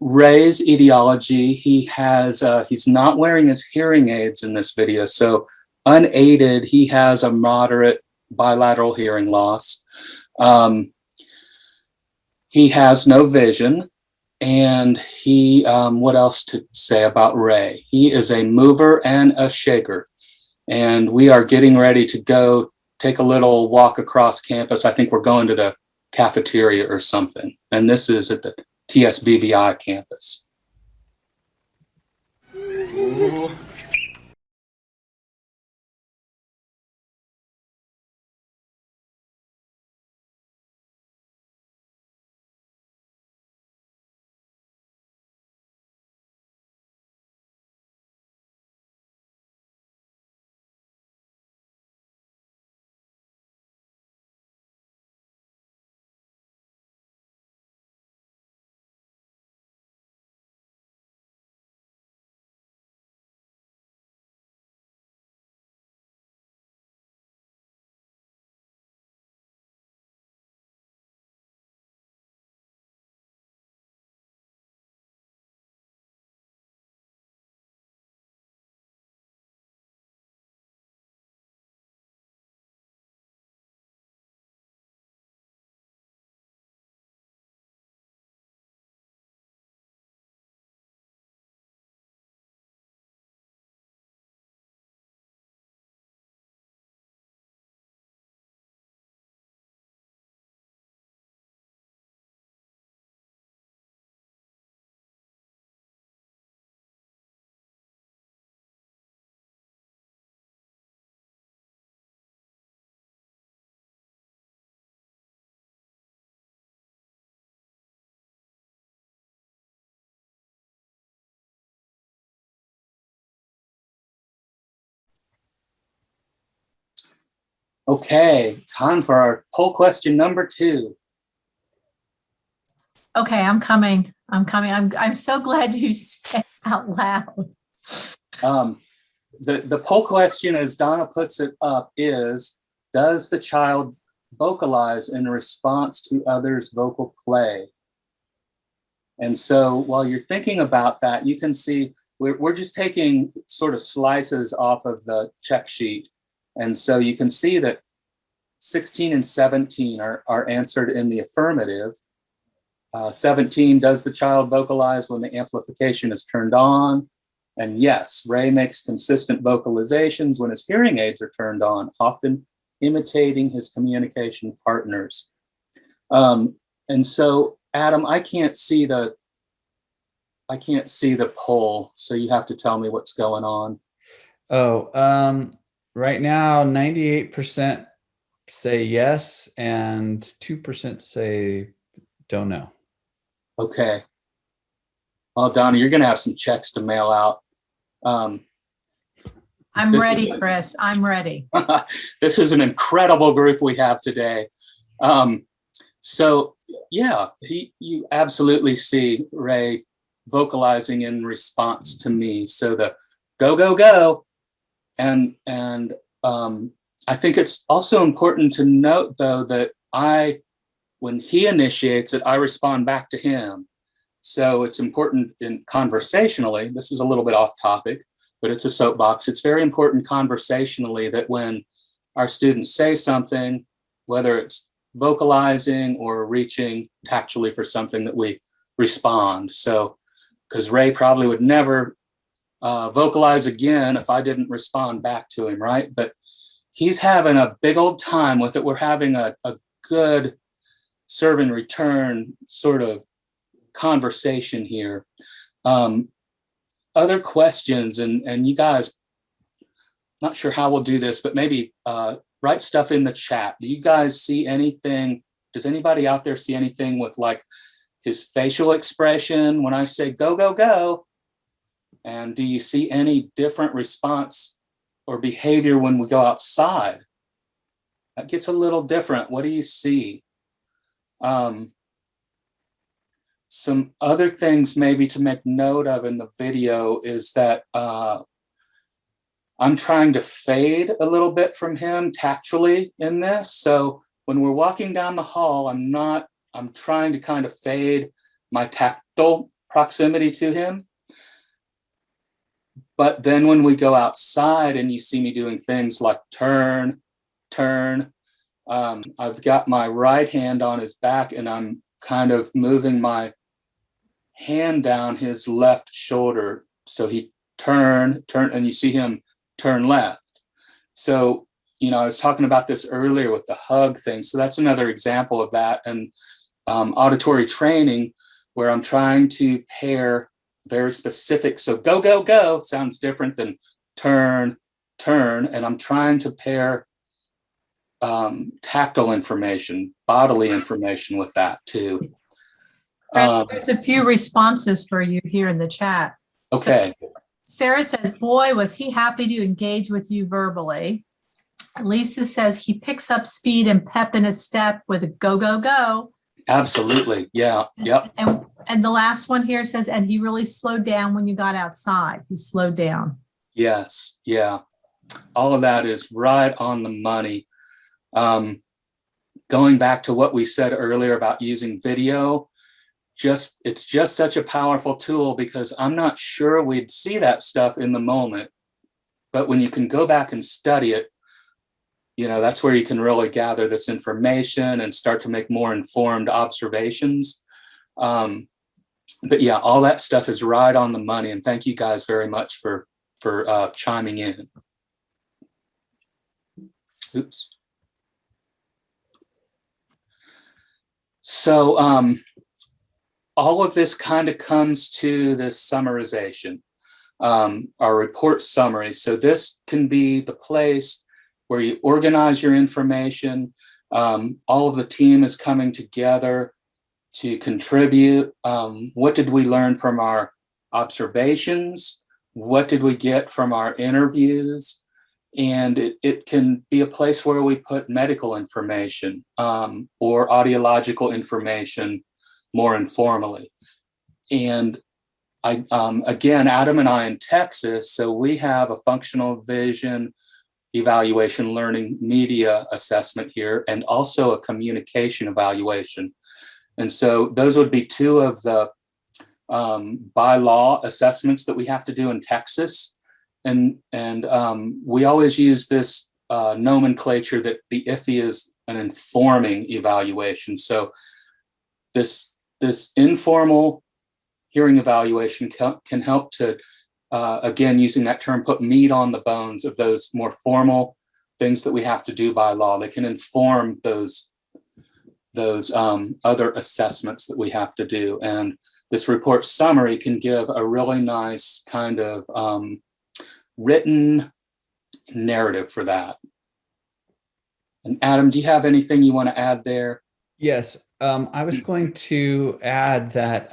Ray's etiology, he has, he's not wearing his hearing aids in this video. So unaided, he has a moderate bilateral hearing loss. He has no vision. And he, what else to say about Ray? He is a mover and a shaker. And we are getting ready to go take a little walk across campus. I think we're going to the cafeteria or something. And this is at the TSBVI campus. Ooh. Okay, time for our poll question number 2. Okay, I'm coming. I'm so glad you said out loud. The poll question, as Donna puts it up, is, does the child vocalize in response to others' vocal play? And so while you're thinking about that, you can see we're just taking sort of slices off of the check sheet. And so you can see that 16 and 17 are answered in the affirmative. 17, does the child vocalize when the amplification is turned on? And yes, Ray makes consistent vocalizations when his hearing aids are turned on, often imitating his communication partners. And so, Adam, I can't see the poll, so you have to tell me what's going on. Oh, right now, 98% say yes, and 2% say don't know. Okay. Well, Donna, you're going to have some checks to mail out. I'm ready, Chris. I'm ready. This is an incredible group we have today. So yeah, you absolutely see Ray vocalizing in response to me. So the go, go, go. And I think it's also important to note, though, that when he initiates it, I respond back to him. So it's important conversationally, this is a little bit off topic, but it's a soapbox. It's very important conversationally that when our students say something, whether it's vocalizing or reaching tactually for something, that we respond. So, because Ray probably would never vocalize again if I didn't respond back to him, right? But he's having a big old time with it. We're having a good serve and return sort of conversation here. Other questions, and you guys, not sure how we'll do this, but maybe write stuff in the chat. Do you guys see anything? Does anybody out there see anything with like his facial expression when I say go, go, go? And do you see any different response, or behavior when we go outside. That gets a little different. What do you see? Some other things maybe to make note of in the video is that I'm trying to fade a little bit from him tactually in this. So when we're walking down the hall, I'm trying to kind of fade my tactile proximity to him. But then when we go outside and you see me doing things like turn, I've got my right hand on his back and I'm kind of moving my hand down his left shoulder. So he turn, and you see him turn left. So, you know, I was talking about this earlier with the hug thing. So that's another example of that. And auditory training, where I'm trying to pair very specific. So go, go, go sounds different than turn. And I'm trying to pair tactile information, bodily information with that too. There's a few responses for you here in the chat. Okay. So Sarah says, boy, was he happy to engage with you verbally. Lisa says he picks up speed and pep in his step with a go, go, go. Absolutely. Yeah. Yep. And the last one here says, and he really slowed down when you got outside. He slowed down. Yes. Yeah. All of that is right on the money. Going back to what we said earlier about using video, it's just such a powerful tool, because I'm not sure we'd see that stuff in the moment, but when you can go back and study it, you know, that's where you can really gather this information and start to make more informed observations. But yeah, all that stuff is right on the money, and thank you guys very much for chiming in. Oops. So all of this kind of comes to this summarization, our report summary. So this can be the place where you organize your information. All of the team is coming together to contribute. What did we learn from our observations? What did we get from our interviews? And it can be a place where we put medical information or audiological information more informally. And again, Adam and I in Texas, so we have a functional vision evaluation learning media assessment here, and also a communication evaluation. And so those would be two of the by law assessments that we have to do in Texas. And we always use this nomenclature that the IFHE is an informing evaluation. So this informal hearing evaluation can help to, again, using that term, put meat on the bones of those more formal things that we have to do by law. They can inform those other assessments that we have to do. And this report summary can give a really nice kind of written narrative for that. And Adam, do you have anything you want to add there? Yes, I was going to add that,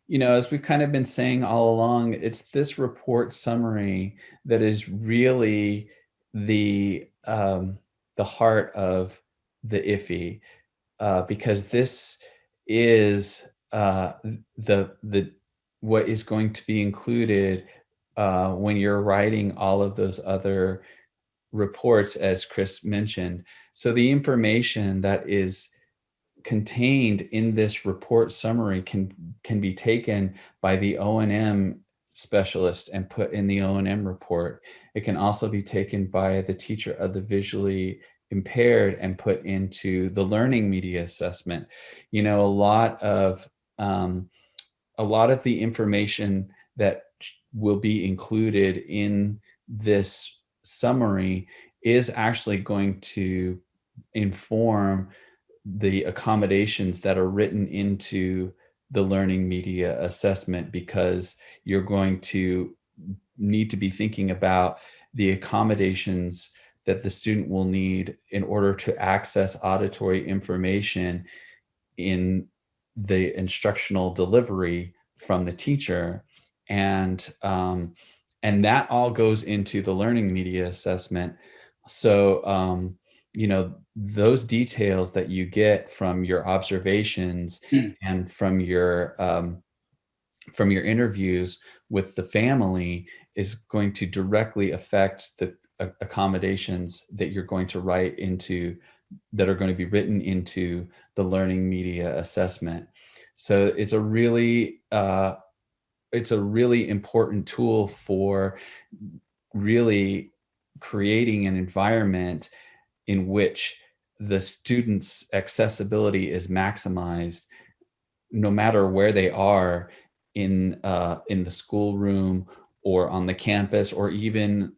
you know, as we've kind of been saying all along, it's this report summary that is really the heart of the IFHE, because this is what is going to be included when you're writing all of those other reports, as Chris mentioned. So the information that is contained in this report summary can be taken by the O&M specialist and put in the O&M report. It can also be taken by the teacher of the visually impaired and put into the learning media assessment. You know, a lot of the information that will be included in this summary is actually going to inform the accommodations that are written into the learning media assessment, because you're going to need to be thinking about the accommodations that the student will need in order to access auditory information in the instructional delivery from the teacher. And and that all goes into the learning media assessment. So, those details that you get from your observations and from your interviews with the family is going to directly affect the accommodations that you're going to write into, that are going to be written into the learning media assessment. So it's a really important tool for really creating an environment in which the students' accessibility is maximized, no matter where they are in the schoolroom or on the campus, or even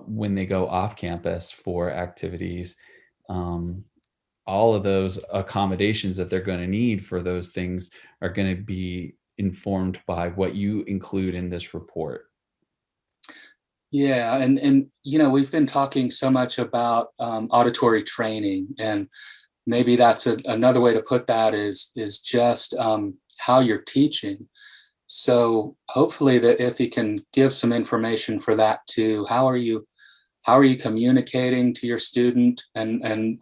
when they go off campus for activities. All of those accommodations that they're going to need for those things are going to be informed by what you include in this report. Yeah, and we've been talking so much about auditory training, and maybe that's another way to put that is just how you're teaching. So hopefully that if he can give some information for that too, how are you communicating to your student, and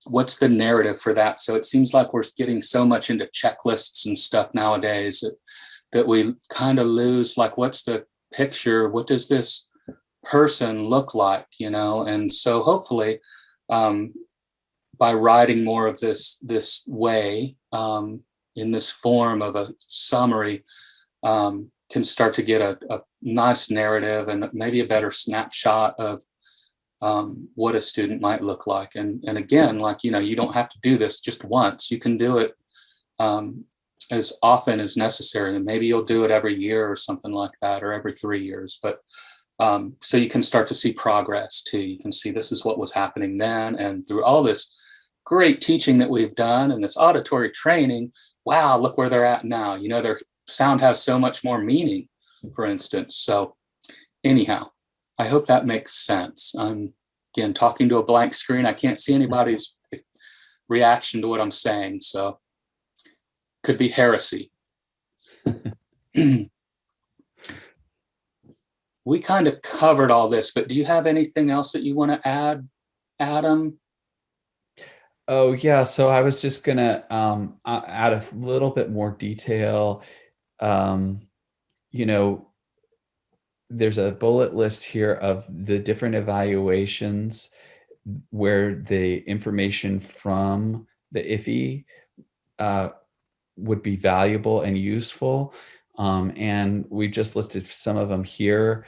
what's the narrative for that? So it seems like we're getting so much into checklists and stuff nowadays that we kind of lose, like, what's the picture? What does this person look like? And so hopefully by writing more of this way, in this form of a summary, can start to get a nice narrative and maybe a better snapshot of what a student might look like. And again, like, you don't have to do this just once. You can do it as often as necessary. And maybe you'll do it every year or something like that, or every 3 years. But so you can start to see progress too. You can see this is what was happening then. And through all this great teaching that we've done and this auditory training, wow, look where they're at now. Their sound has so much more meaning, for instance. So anyhow, I hope that makes sense. I'm, again, talking to a blank screen. I can't see anybody's reaction to what I'm saying. So could be heresy. We kind of covered all this, but do you have anything else that you want to add, Adam? Oh yeah, so I was just gonna add a little bit more detail. Um, there's a bullet list here of the different evaluations where the information from the IFHE would be valuable and useful. And we just listed some of them here: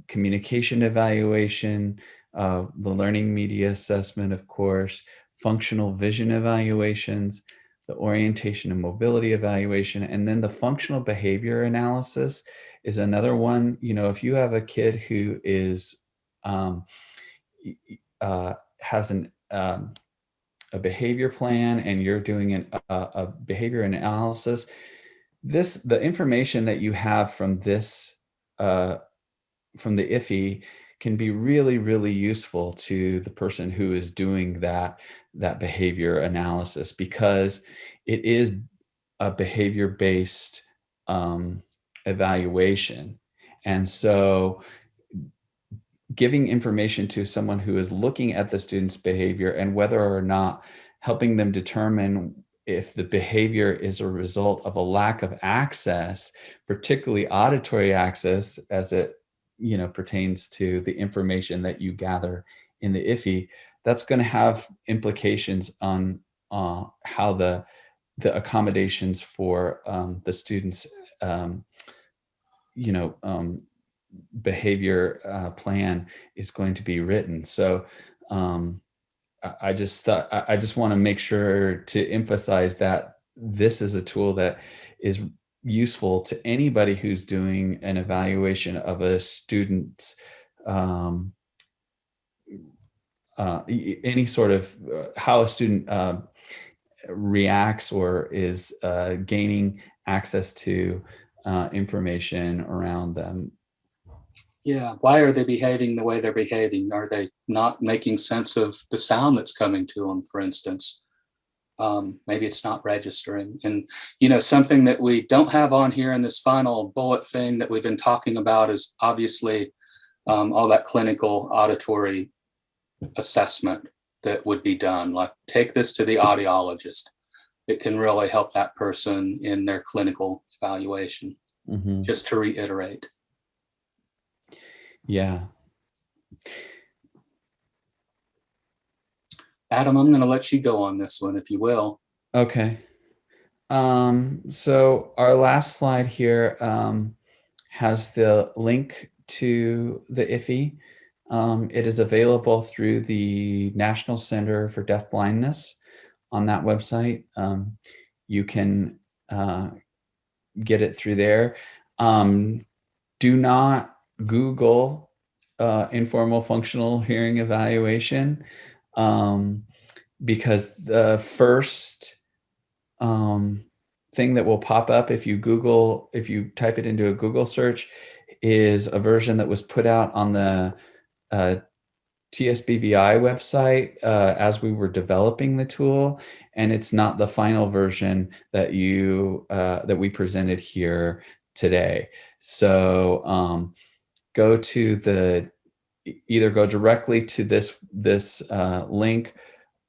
communication evaluation, the learning media assessment, of course, functional vision evaluations, the orientation and mobility evaluation, and then the functional behavior analysis is another one. If you have a kid who is has a behavior plan and you're doing a behavior analysis, the information that you have from this from the IFHE can be really, really useful to the person who is doing that behavior analysis, because it is a behavior-based evaluation. And so giving information to someone who is looking at the student's behavior and whether or not helping them determine if the behavior is a result of a lack of access, particularly auditory access, as it pertains to the information that you gather in the IFHE, that's going to have implications on how the accommodations for the students behavior plan is going to be written. So I just want to make sure to emphasize that this is a tool that is useful to anybody who's doing an evaluation of a student's any sort of how a student reacts or is gaining access to information around them. Yeah, why are they behaving the way they're behaving? Are they not making sense of the sound that's coming to them, for instance? maybe it's not registering. And, you know, something that we don't have on here in this final bullet thing that we've been talking about is obviously all that clinical auditory assessment that would be done. Like, take this to the audiologist. It can really help that person in their clinical evaluation, just to reiterate. Yeah. Adam, I'm going to let you go on this one, if you will. Okay. So our last slide here has the link to the IFHE. It is available through the National Center for Deafblindness on that website. You can get it through there. Do not Google Informal Functional Hearing Evaluation, because the first thing that will pop up if you type it into a Google search is a version that was put out on the TSBVI website as we were developing the tool, and it's not the final version that we presented here today. So either go directly to this link,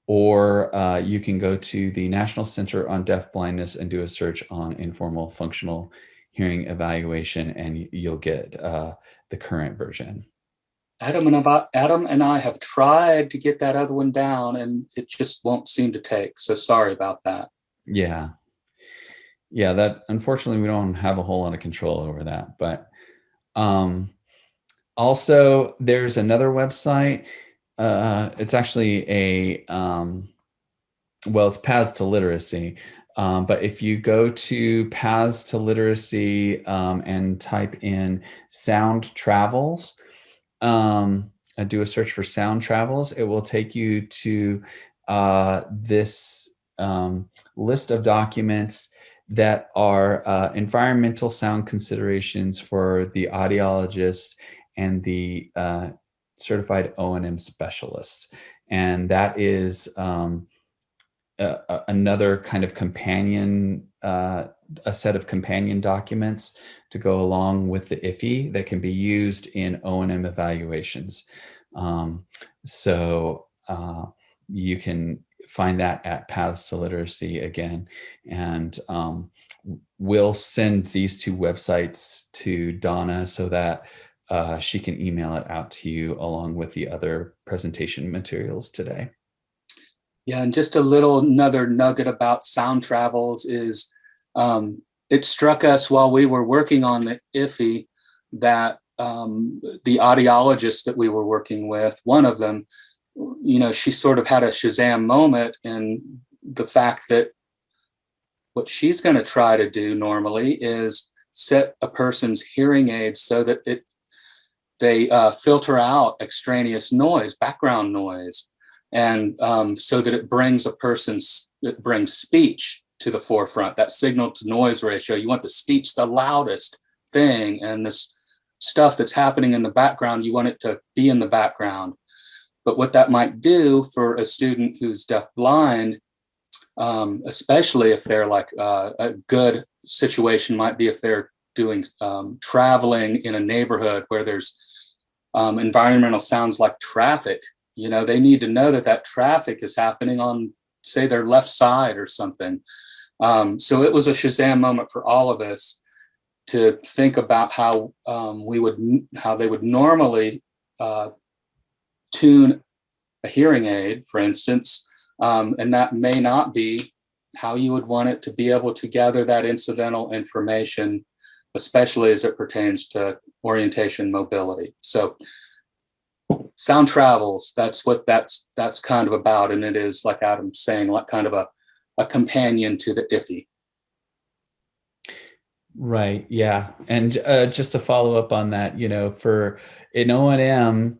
or you can go to the National Center on Deafblindness and do a search on Informal Functional Hearing Evaluation, and you'll get the current version. Adam and I have tried to get that other one down, and it just won't seem to take. So sorry about that. Yeah. That, unfortunately, we don't have a whole lot of control over that. But also, there's another website. It's actually it's Paths to Literacy. But if you go to Paths to Literacy and type in sound travels, do a search for sound travels, it will take you to this list of documents that are environmental sound considerations for the audiologist and the certified O&M specialist. And that is another kind of companion, a set of companion documents to go along with the IFHE that can be used in O&M evaluations. So you can find that at Paths to Literacy again. And we'll send these two websites to Donna so that she can email it out to you along with the other presentation materials today. Yeah, and just another nugget about sound travels is it struck us while we were working on the IFHE that the audiologist that we were working with, one of them, you know, she sort of had a Shazam moment in the fact that what she's going to try to do normally is set a person's hearing aids so that they filter out extraneous noise, background noise. And so that it brings speech to the forefront, that signal to noise ratio. You want the speech the loudest thing, and this stuff that's happening in the background, you want it to be in the background. But what that might do for a student who's deafblind, especially if they're like a good situation might be if they're doing traveling in a neighborhood where there's environmental sounds like traffic. You know, they need to know that traffic is happening on, say, their left side or something. So it was a Shazam moment for all of us to think about how they would normally tune a hearing aid, for instance, and that may not be how you would want it to be able to gather that incidental information, especially as it pertains to orientation mobility. So sound travels, that's what that's kind of about. And it is, like Adam's saying, like kind of a companion to the IFHE. Right. Yeah. And just to follow up on that, you know, for in O&M,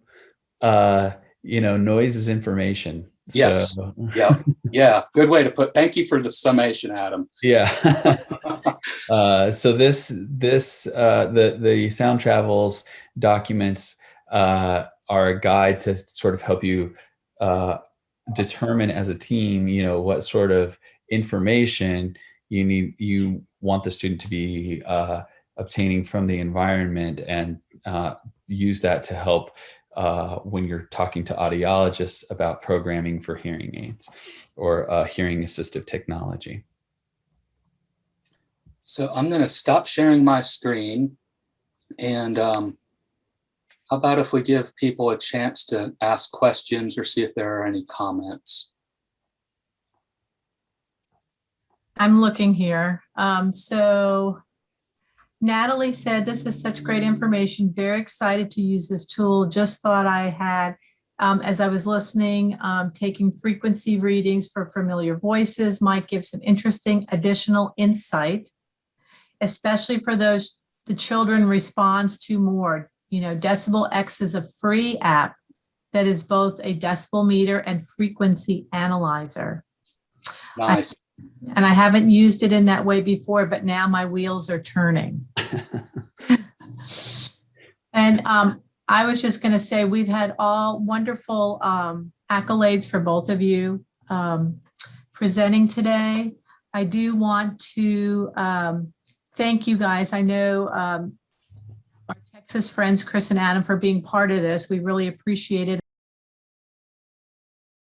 you know, noise is information. Yes. So. Yeah. Good way to put. Thank you for the summation, Adam. Yeah. So the sound travels documents are a guide to sort of help you determine as a team, what sort of information you want the student to be obtaining from the environment, and use that to help when you're talking to audiologists about programming for hearing aids or hearing assistive technology. So I'm going to stop sharing my screen, and how about if we give people a chance to ask questions or see if there are any comments? I'm looking here. So Natalie said, this is such great information. Very excited to use this tool. Just thought I had, as I was listening, taking frequency readings for familiar voices might give some interesting additional insight, especially for those the children responds to more. Decibel X is a free app that is both a decibel meter and frequency analyzer. Nice. And I haven't used it in that way before, but now my wheels are turning. And I was just going to say, we've had all wonderful accolades for both of you presenting today. I do want to thank you guys. I know our Texas friends, Chris and Adam, for being part of this. We really appreciate it.